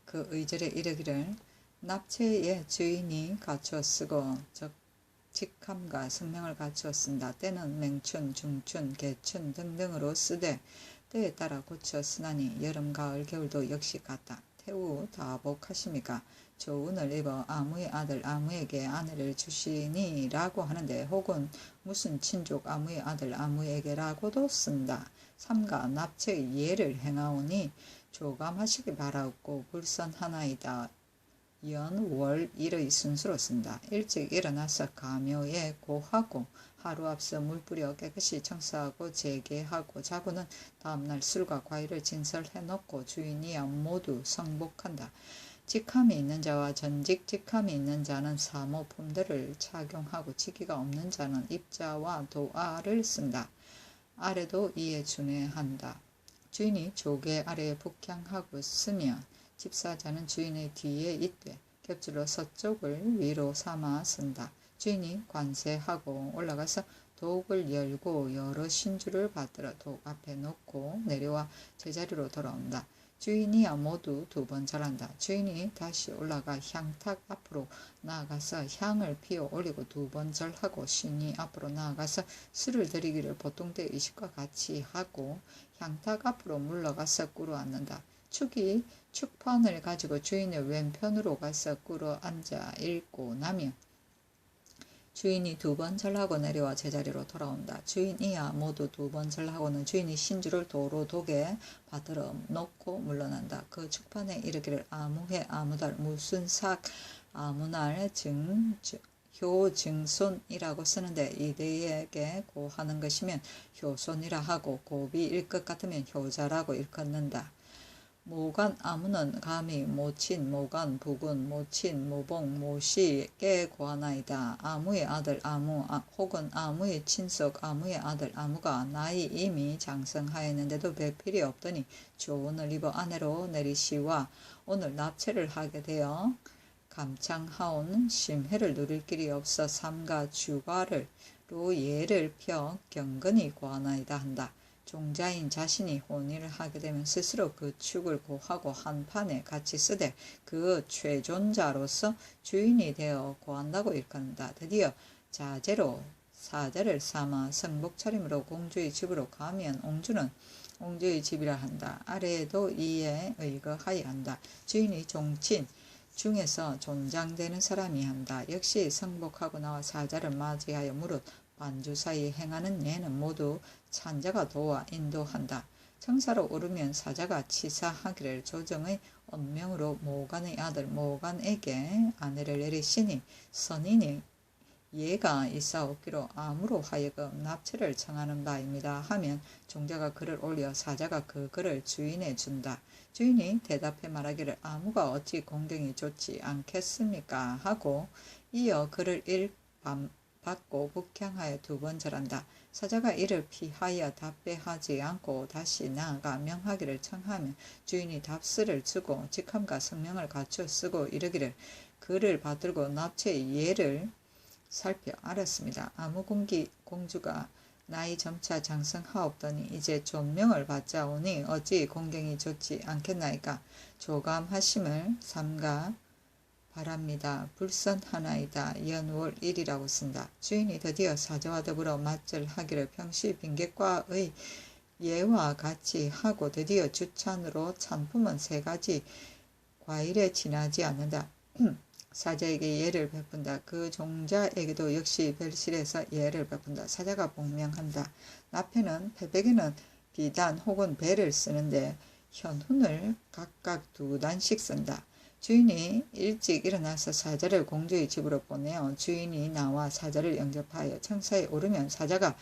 그 의절에 이르기를 납체의 주인이 갖추어 쓰고 직함과 성명을 갖추어 쓴다. 때는 맹춘, 중춘, 개춘 등등으로 쓰되 때에 따라 고쳐 쓰나니 여름, 가을, 겨울도 역시 같다. 태우 다복하십니까? 조운을 입어 아무의 아들 아무에게 아내를 주시니 라고 하는데 혹은 무슨 친족 아무의 아들 아무에게라고도 쓴다. 삼가 납체의 예를 행하오니 조감하시기 바라옵고 불선하나이다. 연, 월, 일의 순수로 쓴다. 일찍 일어나서 가묘에 고하고 하루 앞서 물 뿌려 깨끗이 청소하고 재개하고 자고는 다음날 술과 과일을 진설해 놓고 주인이야 모두 성복한다. 직함이 있는 자와 전직 직함이 있는 자는 사모품들을 착용하고 직위가 없는 자는 입자와 도아를 쓴다. 아래도 이에 준해한다. 주인이 조개 아래에 북향하고 쓰면 집사자는 주인의 뒤에 있되 겹줄로 서쪽을 위로 삼아 쓴다. 주인이 관세하고 올라가서 독을 열고 여러 신주를 받들어 독 앞에 놓고 내려와 제자리로 돌아온다. 주인이야 모두 2번 절한다. 주인이 다시 올라가 향탁 앞으로 나아가서 향을 피워 올리고 2번 절하고 신이 앞으로 나아가서 술을 드리기를 보통 때 의식과 같이 하고 향탁 앞으로 물러가서 꿇어 앉는다. 축이 축판을 가지고 주인의 왼편으로 가서 꿇어 앉아 읽고 나면 주인이 2번 절하고 내려와 제자리로 돌아온다. 주인이야 모두 2번 절하고는 주인이 신주를 도로 독에 받들어 놓고 물러난다. 그 축판에 이르기를 아무해 아무달 무슨 삭 아무날 효증손이라고 쓰는데 이들에게 고하는 것이면 효손이라 하고 곱이일 것 같으면 효자라고 일컫는다. 모간 아무는 감히 모친 모간 부군 모친 모봉 모씨께 고하나이다. 아무의 아들 아무 혹은 아무의 친속 아무의 아들 아무가 나이 이미 장성하였는데도 배필이 없더니 조언을 입어 아내로 내리시와 오늘 납체를 하게 되어 감창하온 심해를 누릴 길이 없어 삼가 주가를 로 예를 펴 경건히 고하나이다 한다. 종자인 자신이 혼인을 하게 되면 스스로 그 축을 고하고 한 판에 같이 쓰되 그 최존자로서 주인이 되어 고한다고 일컫는다. 드디어 자제로 사제를 삼아 성복 차림으로 공주의 집으로 가면 옹주는 옹주의 집이라 한다. 아래에도 이에 의거하여 한다. 주인이 종친 중에서 존장되는 사람이 한다. 역시 성복하고 나와 사자를 맞이하여 무릇 반주 사이 행하는 예는 모두 찬자가 도와 인도한다. 청사로 오르면 사자가 치사하기를 조정의 언명으로 모간의 아들 모간에게 아내를 내리시니 선인이 예가 있사옵기로 암으로 하여금 납체를 청하는 바입니다 하면 종자가 글을 올려 사자가 그 글을 주인에 준다. 주인이 대답해 말하기를 아무가 어찌 공경이 좋지 않겠습니까 하고 이어 글을 받고 북향하여 2번 절한다. 사자가 이를 피하여 답배하지 않고 다시 나아가 명하기를 청하면 주인이 답스를 주고 직함과 성명을 갖추어 쓰고 이르기를 그를 받들고 납체의 예를 살펴 알았습니다. 아무 공주가 나이 점차 장성하옵더니 이제 존명을 받자 오니 어찌 공경이 좋지 않겠나이까. 조감하심을 삼가 바랍니다. 불선하나이다. 연월 1이라고 쓴다. 주인이 드디어 사자와 더불어 맞절하기를 평시 빈객과의 예와 같이 하고 드디어 주찬으로 찬품은 3가지 과일에 지나지 않는다. 사자에게 예를 베푼다. 그 종자에게도 역시 별실에서 예를 베푼다. 사자가 복명한다. 나패는 패백에는 비단 혹은 배를 쓰는데 현훈을 각각 2단씩 쓴다. 주인이 일찍 일어나서 사자를 공주의 집으로 보내어 주인이 나와 사자를 영접하여 청사에 오르면 사자가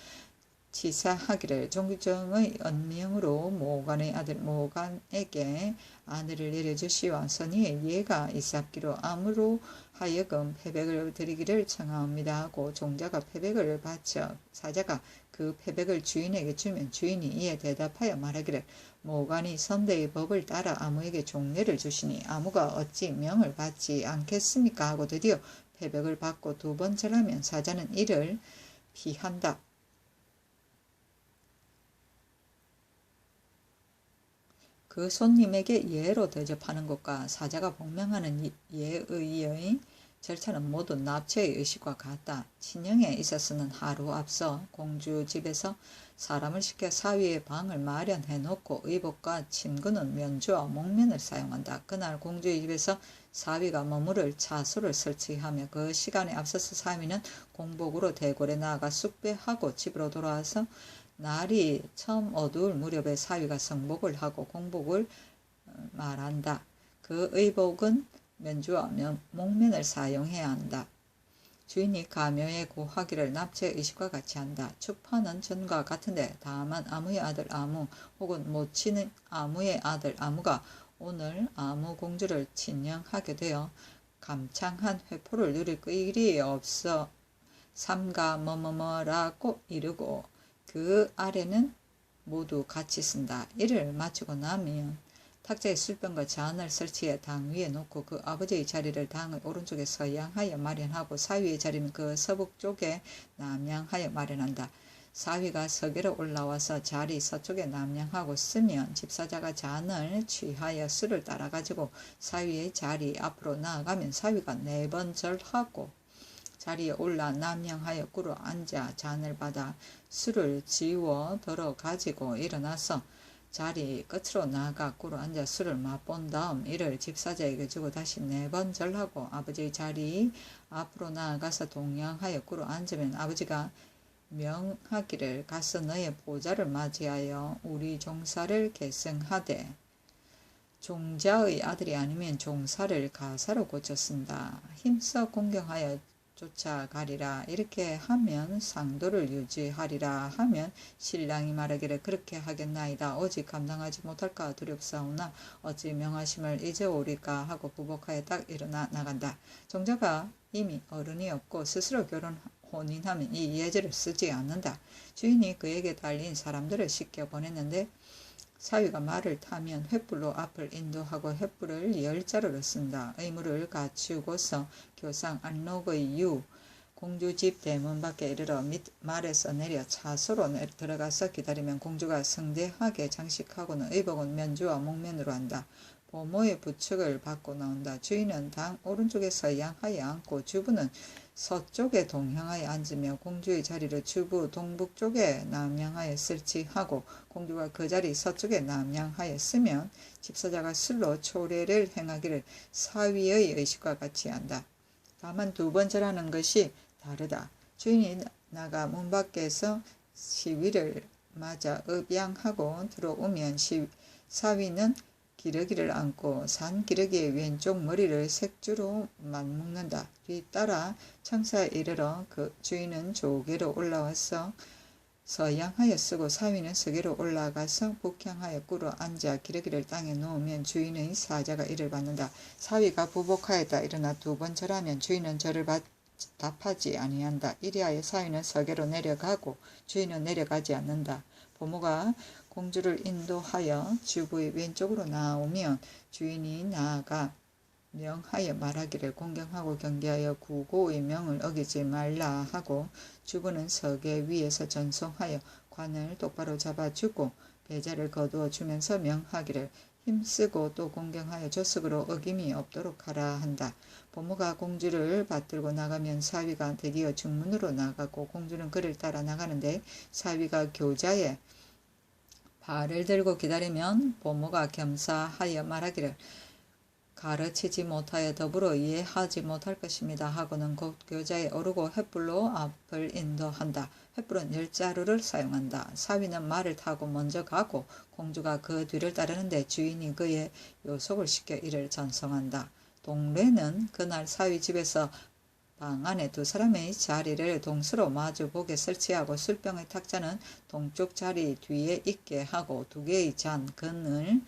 치사하기를 종정의 언명으로 모간의 아들 모간에게 아내를 내려주시오하니 예가 있사옵기로 암으로 하여금 패백을 드리기를 청하옵니다 하고 종자가 패백을 바쳐 사자가 그 패백을 주인에게 주면 주인이 이에 대답하여 말하기를 모간이 선대의 법을 따라 아무에게 종례를 주시니 아무가 어찌 명을 받지 않겠습니까 하고 드디어 패백을 받고 2번 절하면 사자는 이를 피한다. 그 손님에게 예로 대접하는 것과 사자가 복명하는 예의의 절차는 모두 납치의 의식과 같다. 친형에 있어서는 하루 앞서 공주 집에서 사람을 시켜 사위의 방을 마련해 놓고 의복과 침구는 면주와 목면을 사용한다. 그날 공주의 집에서 사위가 머무를 차소를 설치하며 그 시간에 앞서서 사위는 공복으로 대궐에 나아가 쑥배하고 집으로 돌아와서 날이 처음 어두울 무렵에 사위가 성복을 하고 공복을 말한다. 그 의복은 면주와 목면을 사용해야 한다. 주인이 가묘에 고하기를 납치의 의식과 같이 한다. 축파는 전과 같은데 다만 아무의 아들 아무 혹은 모친의 아무의 아들 아무가 오늘 아무 공주를 친령하게 되어 감창한 회포를 누릴 일이 없어 삼가 뭐뭐뭐라고 이르고 그 아래는 모두 같이 쓴다. 이를 마치고 나면 탁자에 술병과 잔을 설치해 당 위에 놓고 그 아버지의 자리를 당의 오른쪽에 서양하여 마련하고 사위의 자리는 그 서북쪽에 남양하여 마련한다. 사위가 서계로 올라와서 자리 서쪽에 남양하고 쓰면 집사자가 잔을 취하여 술을 따라가지고 사위의 자리 앞으로 나아가면 사위가 4번 절하고 자리에 올라 남양하여 꿇어 앉아 잔을 받아 술을 지워 덜어 가지고 일어나서 자리 끝으로 나아가 꿇어 앉아 술을 맛본 다음 이를 집사자에게 주고 다시 4번 절하고 아버지의 자리 앞으로 나아가서 동양하여 꿇어 앉으면 아버지가 명하기를 가서 너의 보좌를 맞이하여 우리 종사를 계승하되 종자의 아들이 아니면 종사를 가사로 고쳐 쓴다. 힘써 공경하여 쫓아가리라. 이렇게 하면 상도를 유지하리라 하면 신랑이 말하기를 그렇게 하겠나이다. 오직 감당하지 못할까 두렵사오나 어찌 명하심을 잊어오리까 하고 부복하여 딱 일어나 나간다. 종자가 이미 어른이었고 스스로 혼인하면 이 예제를 쓰지 않는다. 주인이 그에게 달린 사람들을 씻겨 보냈는데 사위가 말을 타면 횃불로 앞을 인도하고 횃불을 10자루로 쓴다. 의무를 갖추고서 교상 안록의 유 공주집 대문 밖에 이르러 말에서 내려 차소로 들어가서 기다리면 공주가 성대하게 장식하고는 의복은 면주와 목면으로 한다. 보모의 부축을 받고 나온다. 주인은 당 오른쪽에 서양하여 앉고 주부는 서쪽에 동향하여 앉으며 공주의 자리를 주부 동북쪽에 남향하여 설치하고 공주가 그 자리 서쪽에 남향하여 쓰면 집사자가 술로 초례를 행하기를 사위의 의식과 같이 한다. 다만 2번 절하는 것이 다르다. 주인이 나가 문 밖에서 시위를 맞아 업양하고 들어오면 사위는 기러기를 안고 산 기러기의 왼쪽 머리를 색주로 맞먹는다. 뒤따라 청사에 이르러 그 주인은 조개로 올라와서 서양하여 쓰고 사위는 서계로 올라가서 북향하여 꿇어 앉아 기러기를 땅에 놓으면 주인의 사자가 이를 받는다. 사위가 부복하였다 일어나 2번 절하면 주인은 절을 답하지 아니한다. 이리하여 사위는 서계로 내려가고 주인은 내려가지 않는다. 부모가 공주를 인도하여 주부의 왼쪽으로 나오면 주인이 나아가 명하여 말하기를 공경하고 경계하여 구고의 명을 어기지 말라 하고 주부는 서계 위에서 전송하여 관을 똑바로 잡아주고 배자를 거두어 주면서 명하기를 힘쓰고 또 공경하여 조석으로 어김이 없도록 하라 한다. 보모가 공주를 받들고 나가면 사위가 드디어 중문으로 나가고 공주는 그를 따라 나가는데 사위가 교자에 발을 들고 기다리면 보모가 겸사하여 말하기를 가르치지 못하여 더불어 이해하지 못할 것입니다 하고는 곧 교자에 오르고 횃불로 앞을 인도한다. 횃불은 10자루를 사용한다. 사위는 말을 타고 먼저 가고 공주가 그 뒤를 따르는데 주인이 그의 요속을 시켜 이를 전송한다. 동례는 그날 사위 집에서 방 안에 두 사람의 자리를 동서로 마주보게 설치하고 술병의 탁자는 동쪽 자리 뒤에 있게 하고 두 개의 잔 근은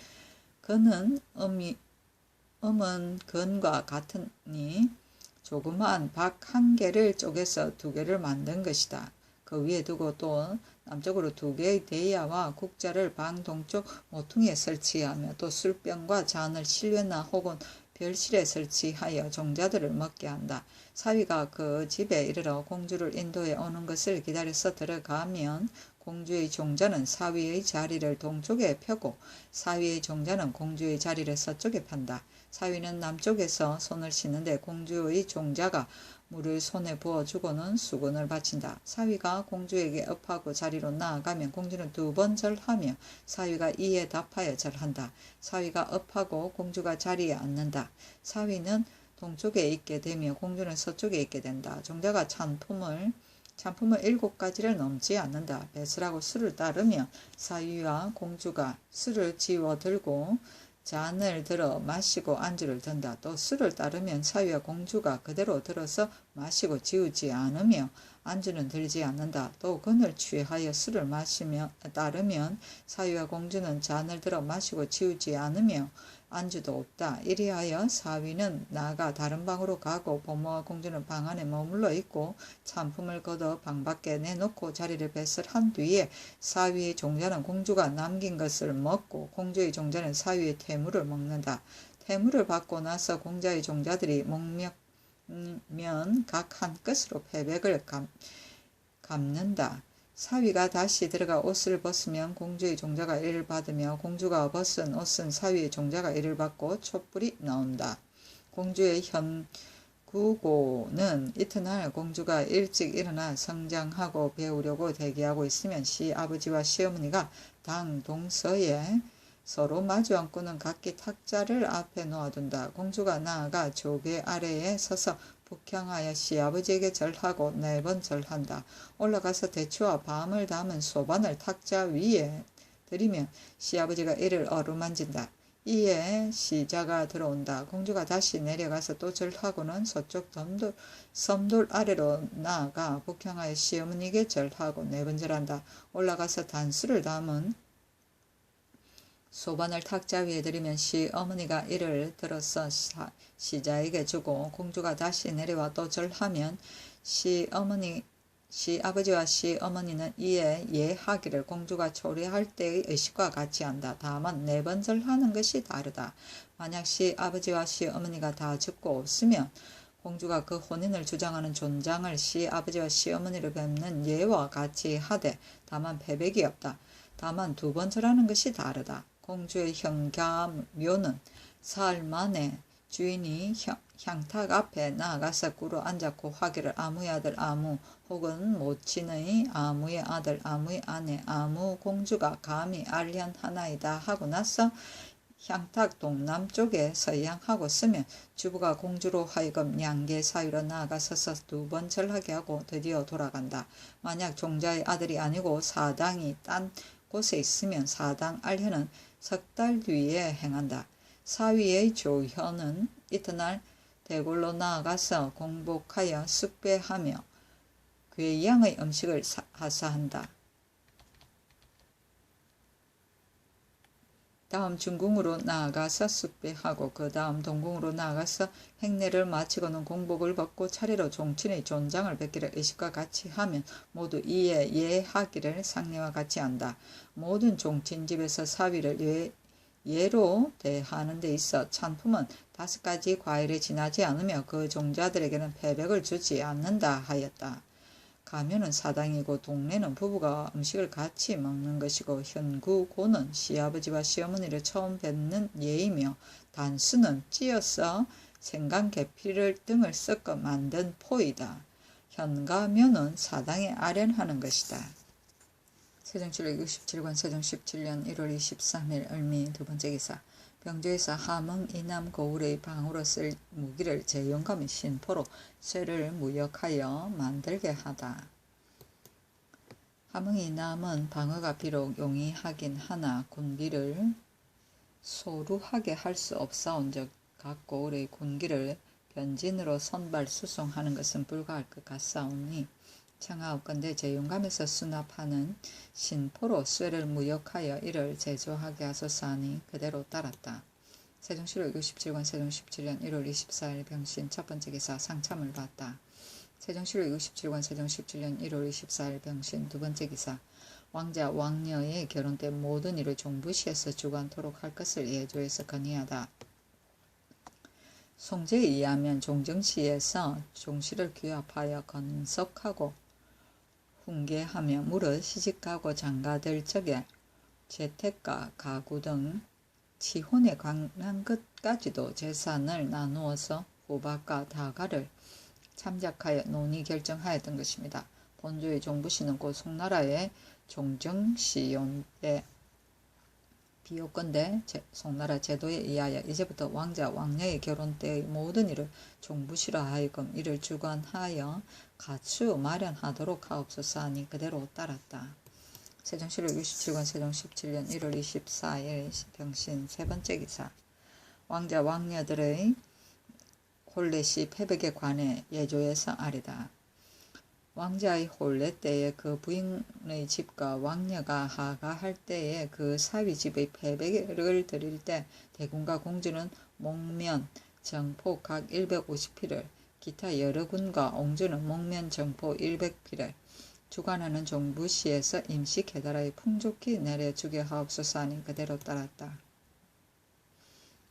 음은 근과 같으니 조그마한 박 한 개를 쪼개서 두 개를 만든 것이다. 그 위에 두고 또 남쪽으로 두 개의 대야와 국자를 방 동쪽 모퉁이에 설치하며 또 술병과 잔을 실외나 혹은 별실에 설치하여 종자들을 먹게 한다. 사위가 그 집에 이르러 공주를 인도해 오는 것을 기다려서 들어가면 공주의 종자는 사위의 자리를 동쪽에 펴고 사위의 종자는 공주의 자리를 서쪽에 편다. 사위는 남쪽에서 손을 씻는데 공주의 종자가 물을 손에 부어주고는 수건을 바친다. 사위가 공주에게 업하고 자리로 나아가면 공주는 2번 절하며 사위가 이에 답하여 절한다. 사위가 업하고 공주가 자리에 앉는다. 사위는 동쪽에 있게 되며 공주는 서쪽에 있게 된다. 종자가 찬품을 7가지를 넘지 않는다. 배설하고 술을 따르며 사위와 공주가 술을 지워 들고 잔을 들어 마시고 안주를 든다. 또 술을 따르면 사위와 공주가 그대로 들어서 마시고 지우지 않으며 안주는 들지 않는다. 또 그늘 취하여 술을 마시며 따르면 사위와 공주는 잔을 들어 마시고 지우지 않으며 안주도 없다. 이리하여 사위는 나가 다른 방으로 가고 보모와 공주는 방 안에 머물러 있고 찬품을 걷어 방 밖에 내놓고 자리를 배설한 뒤에 사위의 종자는 공주가 남긴 것을 먹고 공주의 종자는 사위의 퇴물을 먹는다. 퇴물을 받고 나서 공자의 종자들이 목면 각 한 끝으로 패백을 감는다. 사위가 다시 들어가 옷을 벗으면 공주의 종자가 이를 받으며 공주가 벗은 옷은 사위의 종자가 이를 받고 촛불이 나온다. 공주의 현구고는 이튿날 공주가 일찍 일어나 성장하고 배우려고 대기하고 있으면 시아버지와 시어머니가 당 동서에 서로 마주 앉고는 각기 탁자를 앞에 놓아둔다. 공주가 나아가 조개 아래에 서서 북향하여 시아버지에게 절하고 4번 절한다. 올라가서 대추와 밤을 담은 소반을 탁자 위에 들이면 시아버지가 이를 어루만진다. 이에 시자가 들어온다. 공주가 다시 내려가서 또 절하고는 서쪽 섬돌 아래로 나아가 북향하여 시어머니에게 절하고 4번 절한다. 올라가서 단수를 담은 소반을 탁자 위에 들이면 시어머니가 이를 들어서 시자에게 주고 공주가 다시 내려와 또 절하면 시아버지와 시어머니는 이에 예하기를 공주가 초래할 때의 의식과 같이 한다. 다만 4번 절하는 것이 다르다. 만약 시아버지와 시어머니가 다 죽고 없으면 공주가 그 혼인을 주장하는 존장을 시아버지와 시어머니를 뵙는 예와 같이 하되 다만 패백이 없다. 다만 2번 절하는 것이 다르다. 공주의 현가묘는 사흘 만에 주인이 향탁 앞에 나아가서 꿇어 앉았고 하기를 아무의 아들 아무 혹은 모친의 아무의 아들 아무의 아내 아무 공주가 감히 알련하나이다 하고 나서 향탁 동남쪽에 서양하고 쓰면 주부가 공주로 하여금 양계 사이로 나아가 서서 2번 절하게 하고 드디어 돌아간다. 만약 종자의 아들이 아니고 사당이 딴 곳에 있으면 사당 알현은 3달 뒤에 행한다. 사위의 조현은 이튿날 대궐로 나아가서 공복하여 숙배하며 괴양의 음식을 하사한다. 다음 중궁으로 나아가서 숙배하고 그 다음 동궁으로 나아가서 행례를 마치고는 공복을 벗고 차례로 종친의 존장을 뵙기를 의식과 같이 하면 모두 이에 예하기를 상례와 같이 한다. 모든 종친 집에서 사위를 예로 대하는 데 있어 찬품은 5가지 과일에 지나지 않으며 그 종자들에게는 패백을 주지 않는다 하였다. 가면은 사당이고 동례는 부부가 음식을 같이 먹는 것이고 현구고는 시아버지와 시어머니를 처음 뵙는 예이며 단수는 찧어서 생강 계피를 등을 섞어 만든 포이다. 현가면은 사당에 아련하는 것이다. 세종실록 67권 세종 17년 1월 23일 을미 두 번째 기사. 병조에서 함흥 이남 고을의 방으로 쓸 무기를 제용감의 신포로 쇠를 무역하여 만들게 하다. 함흥 이남은 방어가 비록 용이하긴 하나 군기를 소루하게 할 수 없사온즉 각 고을의 군기를 변진으로 선발 수송하는 것은 불가할 것 같사오니 청하옵건대 제용감에서 수납하는 신포로 쇠를 무역하여 이를 제조하게 하소서 하니 그대로 따랐다. 세종실록 67권 세종 17년 1월 24일 병신 첫 번째 기사 상참을 받다. 세종실록 67권 세종 17년 1월 24일 병신 두 번째 기사. 왕자 왕녀의 결혼 때 모든 일을 종부시에서 주관토록 할 것을 예조해서 건의하다. 송제에 의하면 종정시에서 종시를 규합하여 건석하고 훈계하며 무릇 시집가고 장가들 적에 재택과 가구 등 치혼에 관한 것까지도 재산을 나누어서 후박과 다가를 참작하여 논의 결정하였던 것입니다. 본조의 종부시는 곧 송나라의 종정시용때 비요건대 송나라 제도에 의하여 이제부터 왕자 왕녀의 결혼 때의 모든 일을 종부시로 하여금 이를 주관하여 가추 마련하도록 하옵소서 하니 그대로 따랐다. 세종실록 67권 세종 17년 1월 24일 병신 세 번째 기사. 왕자 왕녀들의 혼례시 패백에 관해 예조에서 아래다. 왕자의 혼례 때에 그 부인의 집과 왕녀가 하가할 때에 그 사위 집의 패백을 드릴 때 대군과 공주는 목면, 정포 각 150피를, 기타 여러 군과 옹주는 목면, 정포 100피를 주관하는 종부시에서 임시 계달하여 풍족히 내려주게 하옵소서 하니 그대로 따랐다.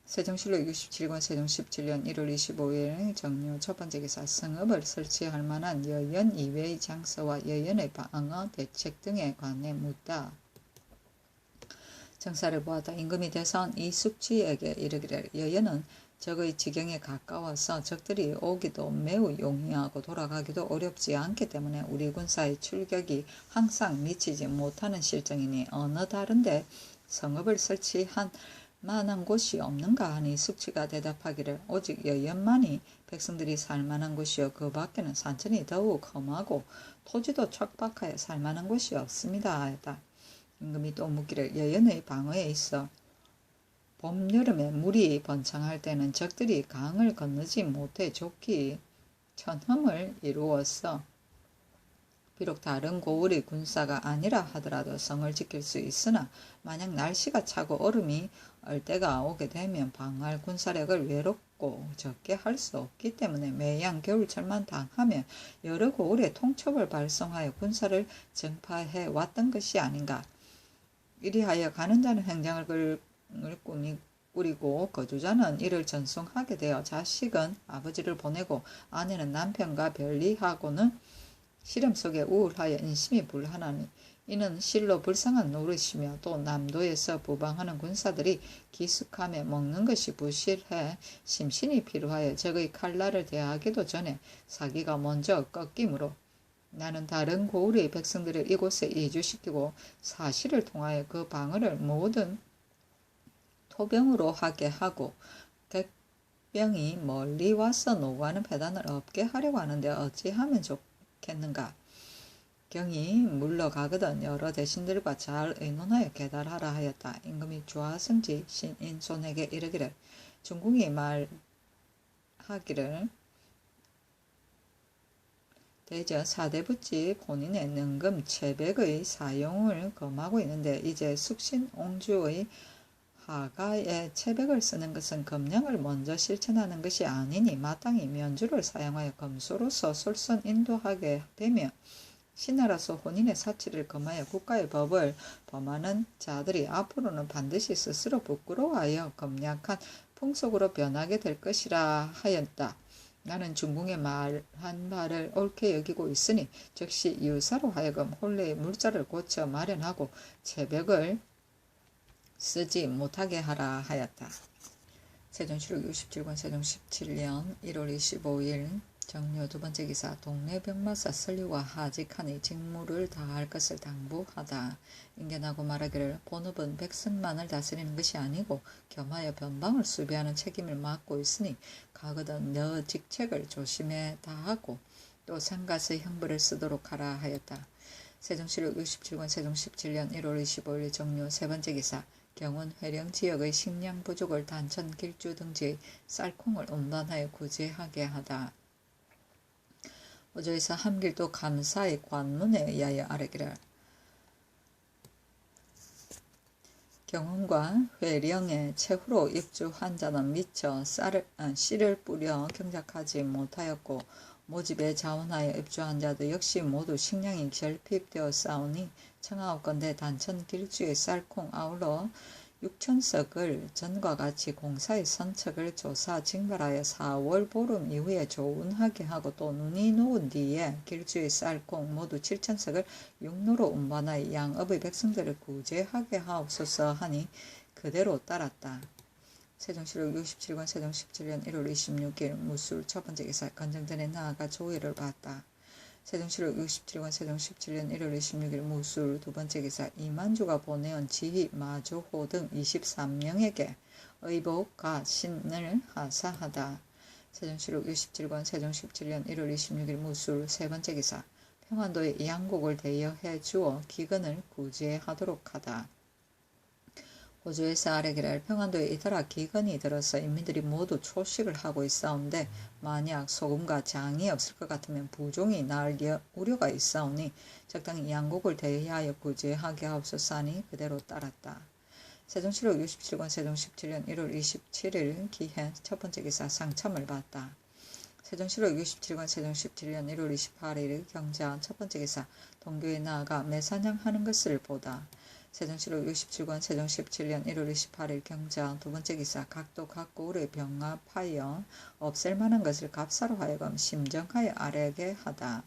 세종실록 67권 세종 17년 1월 25일 정묘 첫 번째 기사. 성읍을 설치할 만한 여연 이외의 장소와 여연의 방어 대책 등에 관해 묻다. 정사를 보았다. 임금이 대선 이 숙지에게 이르기를 여연은 적의 지경에 가까워서 적들이 오기도 매우 용이하고 돌아가기도 어렵지 않기 때문에 우리 군사의 출격이 항상 미치지 못하는 실정이니 어느 다른데 성읍을 설치한 만한 곳이 없는가 하니 숙지가 대답하기를 오직 여연만이 백성들이 살만한 곳이요 그 밖에는 산천이 더욱 험하고 토지도 척박하여 살만한 곳이 없습니다 하였다. 임금이 또 묻기를 여연의 방어에 있어 봄 여름에 물이 번창할 때는 적들이 강을 건너지 못해 좋기 천험을 이루어서 비록 다른 고을의 군사가 아니라 하더라도 성을 지킬 수 있으나 만약 날씨가 차고 얼음이 얼 때가 오게 되면 방할 군사력을 외롭고 적게 할 수 없기 때문에 매양 겨울철만 당하며 여러 고을에 통첩을 발송하여 군사를 정파해 왔던 것이 아닌가. 이리하여 가는 자는 행장을 꾸리고 거주자는 이를 전송하게 되어 자식은 아버지를 보내고 아내는 남편과 별리하고는 시름 속에 우울하여 인심이 불안하니 이는 실로 불쌍한 노릇이며 또 남도에서 부방하는 군사들이 기숙하며 먹는 것이 부실해 심신이 필요하여 적의 칼날을 대하기도 전에 사기가 먼저 꺾이므로 나는 다른 고을의 백성들을 이곳에 이주시키고 사시를 통하여 그 방어를 모든 토병으로 하게 하고 객병이 멀리 와서 노구하는 배단을 없게 하려고 하는데 어찌하면 좋겠는가. 경이 물러가거든 여러 대신들과 잘 의논하여 계달하라 하였다. 임금이 주하성지 신인손에게 이르기를 중궁이 말하기를 대저 사대부집 본인의 능금 채백의 사용을 검하고 있는데 이제 숙신 옹주의 하가에 채백을 쓰는 것은 검령을 먼저 실천하는 것이 아니니 마땅히 면주를 사용하여 검소로서 솔선 인도하게 되며 신하로서 혼인의 사치를 금하여 국가의 법을 범하는 자들이 앞으로는 반드시 스스로 부끄러워하여 검약한 풍속으로 변하게 될 것이라 하였다. 나는 중궁의 말한 바를 옳게 여기고 있으니 즉시 유사로 하여금 혼례의 물자를 고쳐 마련하고 채벽을 쓰지 못하게 하라 하였다. 세종실록 67권 세종 17년 1월 25일 정료 두 번째 기사 동네 병마사 설리와 하직하니 직무를 다할 것을 당부하다. 인견하고 말하기를 본업은 백성만을 다스리는 것이 아니고 겸하여 변방을 수비하는 책임을 맡고 있으니 가거든 너 직책을 조심해 다하고 또 상가의 형벌을 쓰도록 하라 하였다. 세종실록 67권 세종 17년 1월 25일 정료 세 번째 기사 경운 회령 지역의 식량 부족을 단천 길주 등지의 쌀콩을 운반하여 구제하게 하다. 어조에서 함길도 감사의 관문에 의하여 아뢰기를 경운과 회령에 최후로 입주한 자는 미처 씨를 뿌려 경작하지 못하였고 모집에 자원하여 입주한 자도 역시 모두 식량이 결핍되어 싸우니 청하옵건대 단천 길주의 쌀콩 아울러 6천석을 전과 같이 공사의 선척을 조사 징발하여 4월 보름 이후에 조운하게 하고 또 눈이 놓은 뒤에 길주의 쌀콩 모두 7천석을 육로로 운반하여 양업의 백성들을 구제하게 하옵소서 하니 그대로 따랐다. 세종실록 67권 세종 17년 1월 26일 무술 첫 번째 기사 건정전에 나아가 조회를 받았다. 세종실록 67권 세종 17년 1월 26일 무술 두 번째 기사 이만주가 보내온 지휘 마조호 등 23명에게 의복과 신을 하사하다. 세종실록 67권 세종 17년 1월 26일 무술 세 번째 기사 평안도에 양곡을 대여해 주어 기근을 구제하도록 하다. 호주에서 아뢰기를 평안도에 이달아 기근이 들어서 인민들이 모두 초식을 하고 있사온데 만약 소금과 장이 없을 것 같으면 부종이 날 우려가 있사오니 적당히 양곡을 대여하여 구제하게 하옵소서 하니 그대로 따랐다. 세종실록 67권 세종 17년 1월 27일 기해 첫 번째 기사 상참을 받았다. 세종실록 67권 세종 17년 1월 28일 경자 첫 번째 기사 동교에 나아가 매사냥하는 것을 보다. 세종실록 67권 세종 17년 1월 28일 경자 두 번째 기사 각도 각고울의 병합하여 없앨 만한 것을 갑사로 하여금 심정하여 아뢰게 하다.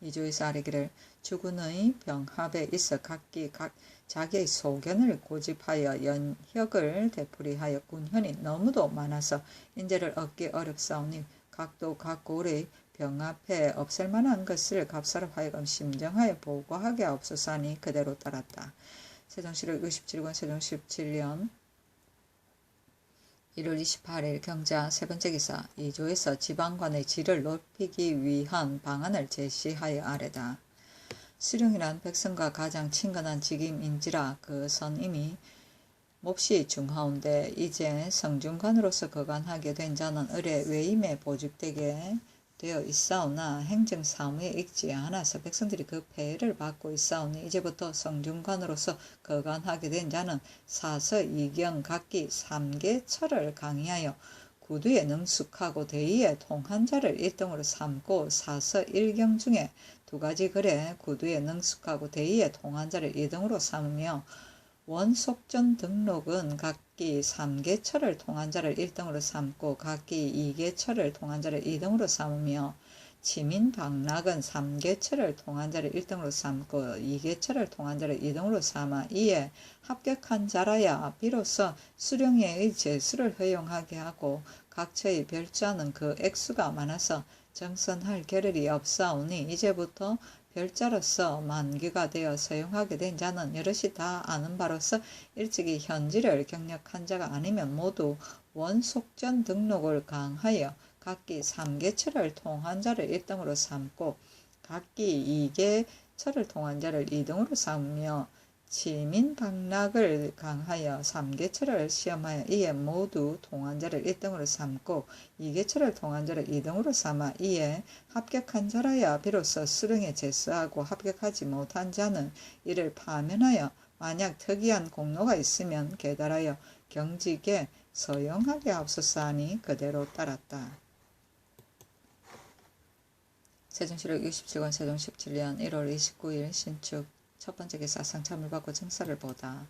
이조에서 아뢰기를 주군의 병합에 있어 각기 자기의 소견을 고집하여 연혁을 되풀이하여 군현이 너무도 많아서 인재를 얻기 어렵사오니 각도 각고울의 병합에 없앨 만한 것을 갑사로 하여금 심정하여 보고하게 하옵소서 하니 그대로 따랐다. 세종실록 67권 세종 17년 1월 28일 경자 세 번째 기사 2조에서 지방관의 질을 높이기 위한 방안을 제시하여 아뢰다. 수령이란 백성과 가장 친근한 직임인지라 그 선임이 몹시 중하온데 이제 성중관으로서 거간하게 된 자는 을의 외임에 보직되게 되어 있사오나 행정 사무에 익지 않아서 백성들이 그 폐해를 받고 있사오니 이제부터 성중관으로서 거간하게 된 자는 사서 이경 각기 3개 철을 강의하여 구두에 능숙하고 대의에 통한 자를 1등으로 삼고 사서 1경 중에 2가지 글에 구두에 능숙하고 대의에 통한 자를 2등으로 삼으며 원속전 등록은 각기 3개철을 통한 자를 1등으로 삼고 각기 2개철을 통한 자를 2등으로 삼으며 치민 방락은 3개철을 통한 자를 1등으로 삼고 2개철을 통한 자를 2등으로 삼아 이에 합격한 자라야 비로소 수령회의 제수를 허용하게 하고 각처의 별자는 그 액수가 많아서 정선할 겨를이 없사오니 이제부터 별자로서 만기가 되어 서용하게 된 자는 여럿이 다 아는 바로서 일찍이 현지를 경력한 자가 아니면 모두 원속전 등록을 강하여 각기 3개철을 통한 자를 1등으로 삼고 각기 2개철을 통한 자를 2등으로 삼으며 치민방락을 강하여 3개철을 시험하여 이에 모두 통한 자를 1등으로 삼고 2개철을 통한 자를 2등으로 삼아 이에 합격한 자라야 비로소 수령에 제수하고 합격하지 못한 자는 이를 파면하여 만약 특이한 공로가 있으면 계달하여 경직에 서용하게 하옵소서 하니 그대로 따랐다. 세종시력 67권 세종 17년 1월 29일 신축 첫 번째 기사 상참을 받고 증서를 보다.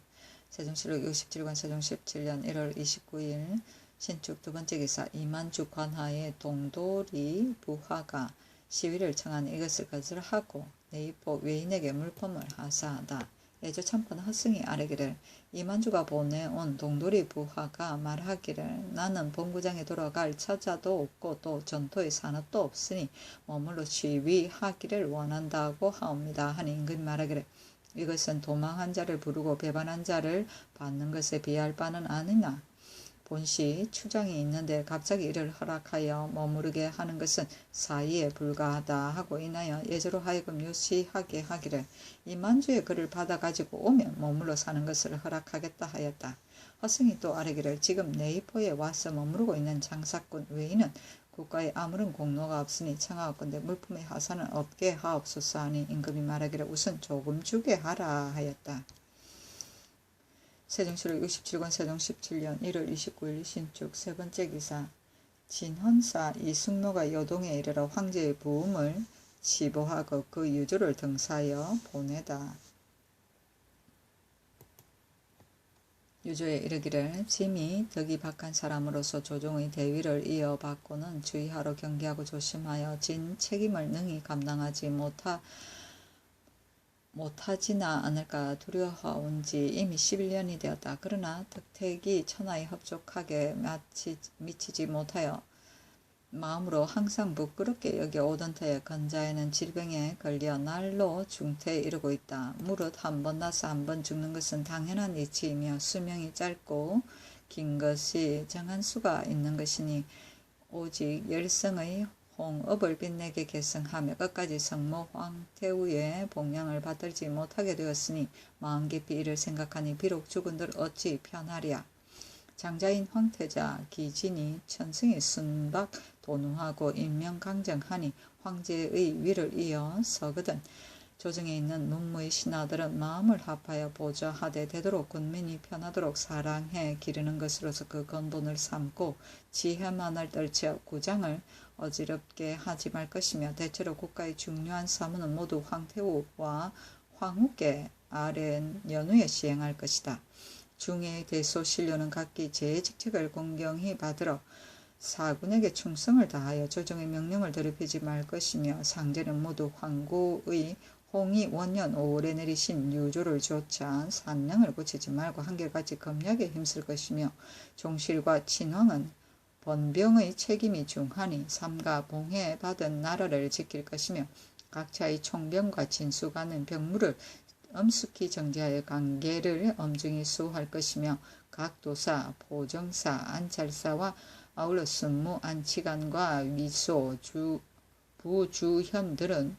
세종시력 67권 세종 17년 1월 29일 신축 두 번째 기사 이만주 관하의 동돌이 부하가 시위를 청하는 이것을 거절하고 내입보 외인에게 물품을 하사하다. 예조 참고는 허승이 아뢰기를 이만주가 보내온 동돌이 부하가 말하기를 나는 본구장에 돌아갈 처자도 없고 또 전토의 산업도 없으니 머물러 시위하기를 원한다고 하옵니다. 하니 임금이 말하기를 이것은 도망한 자를 부르고 배반한 자를 받는 것에 비할 바는 아니나 본시 추장이 있는데 갑자기 이를 허락하여 머무르게 하는 것은 사의에 불과하다 하고 인하여 예조로 하여금 유시하게 하기를 이만주의 글을 받아 가지고 오면 머물러 사는 것을 허락하겠다 하였다. 허승이 또 아뢰기를 지금 내이포에 와서 머무르고 있는 장사꾼 외인은 국가에 아무런 공로가 없으니 청하옵건대 물품의 하사는 없게 하옵소서 하니 임금이 말하기를 우선 조금 주게 하라 하였다. 세종시력 67권 세종 17년 1월 29일 신축 세 번째 기사 진헌사 이승로가 여동에 이르러 황제의 부음을 치보하고 그 유조를 등사하여 보내다. 유조에 이르기를 짐이 덕이 박한 사람으로서 조정의 대위를 이어받고는 주의하러 경계하고 조심하여 진 책임을 능히 감당하지 못하지나 않을까 두려워하온지 이미 11년이 되었다. 그러나 덕택이 천하에 흡족하게 미치지 못하여 마음으로 항상 부끄럽게 여겨 오던 터에 건자에는 질병에 걸려 날로 중태에 이르고 있다. 무릇 한 번 나서 한 번 죽는 것은 당연한 이치이며 수명이 짧고 긴 것이 정한 수가 있는 것이니 오직 열성의 홍업을 빛내게 계승하며 끝까지 성모 황태우의 복양을 받들지 못하게 되었으니 마음 깊이 이를 생각하니 비록 죽은들 어찌 편하랴. 장자인 황태자 기진이 천승의 순박 도누하고 인명강정하니 황제의 위를 이어 서거든 조정에 있는 문무의 신하들은 마음을 합하여 보좌하되 되도록 군민이 편하도록 사랑해 기르는 것으로서 그 근본을 삼고 지혜만을 떨쳐 구장을 어지럽게 하지 말 것이며 대체로 국가의 중요한 사무는 모두 황태우와 황후께 아랜 연후에 시행할 것이다. 중의 대소 신료는 각기 제 직책을 공경히 받으러 사군에게 충성을 다하여 조정의 명령을 더럽히지 말 것이며 상제는 모두 황구의 홍이 원년 5월에 내리신 유조를 조차 산령을 고치지 말고 한결같이 검략에 힘쓸 것이며 종실과 친왕은 번병의 책임이 중하니 삼가 봉해 받은 나라를 지킬 것이며 각차의 총병과 진수가는 병무를 엄숙히 정지하여 관계를 엄중히 수호할 것이며 각 도사, 보정사, 안찰사와 아울러 순무, 안치관과 위소, 부주현들은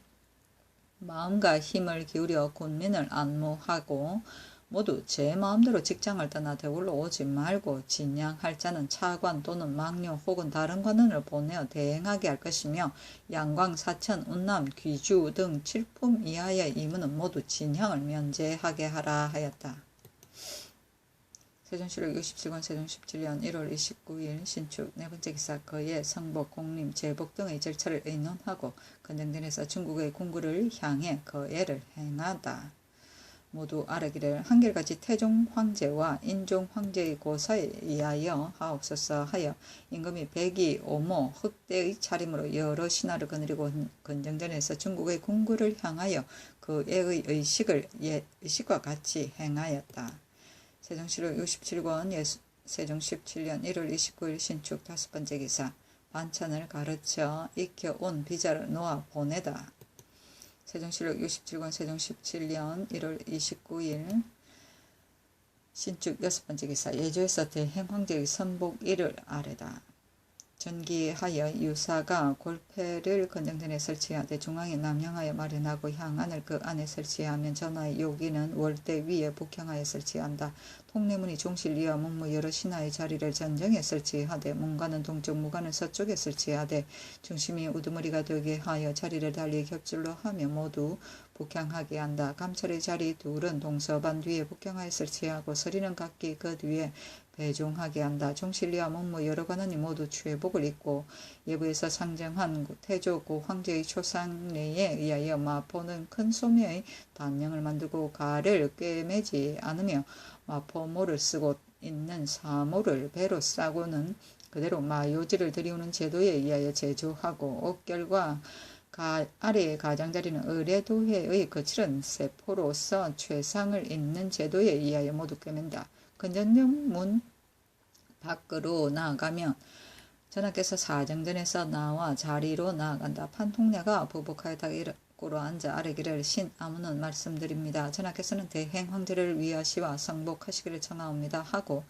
마음과 힘을 기울여 군민을 안무하고 모두 제 마음대로 직장을 떠나 대궐로 오지 말고 진양할 자는 차관 또는 망료 혹은 다른 관원을 보내어 대행하게 할 것이며 양광, 사천, 운남, 귀주 등 7품 이하의 임무는 모두 진향을 면제하게 하라 하였다. 세종시력 67권 세종 17년 1월 29일 신축 네 번째 기사 거예, 성복, 공림, 제복 등의 절차를 의논하고 건정전에서 중국의 궁궐을 향해 거예를 행하다. 모두 아뢰기를 한결같이 태종 황제와 인종 황제의 고사에 의하여 하옵소서 하여 임금이 백이 오모 흑대의 차림으로 여러 신하를 거느리고 건정전에서 중국의 궁궐을 향하여 그 애의 의식과 같이 행하였다. 세종시력 67권 세종 17년 1월 29일 신축 다섯 번째 기사 반찬을 가르쳐 익혀온 비자를 놓아 보내다. 세종시력 67권 세종 17년 1월 29일 신축 여섯 번째 기사 예조에서 대행황제의 선복일을 아뢰다. 전기하여 유사가 골패를 건정전에 설치하되 중앙에 남향하여 마련하고 향안을 그 안에 설치하면 전하의 요기는 월대 위에 북향하여 설치한다. 통례문이 종실리와 문무 여러 신하의 자리를 전정에 설치하되 문관은 동쪽 무관은 서쪽에 설치하되 중심이 우두머리가 되게 하여 자리를 달리 겹줄로 하며 모두 북향하게 한다. 감찰의 자리 둘은 동서반 뒤에 북향하에 설치하고 서리는 각기 그 뒤에 배종하게 한다. 종실리와 문무 여러 관원이 모두 추회복을 입고 예부에서 상정한 태조 고 황제의 초상례에 의하여 마포는 큰 소매의 단령을 만들고 가를 꿰매지 않으며 마포모를 쓰고 있는 사모를 배로 싸고는 그대로 마요지를 들이우는 제도에 의하여 제조하고 옥결과 아래의 가장자리는 의례도회의 거칠은 세포로서 최상을 잇는 제도에 의하여 모두 꿰맨다. 근전령 문 밖으로 나아가면 전하께서 사정전에서 나와 자리로 나아간다. 판통내가 부복하에다가 이르고로 앉아 아래기를 신 아무는 말씀드립니다. 전하께서는 대행 황제를 위하시와 성복하시기를 청하옵니다 하고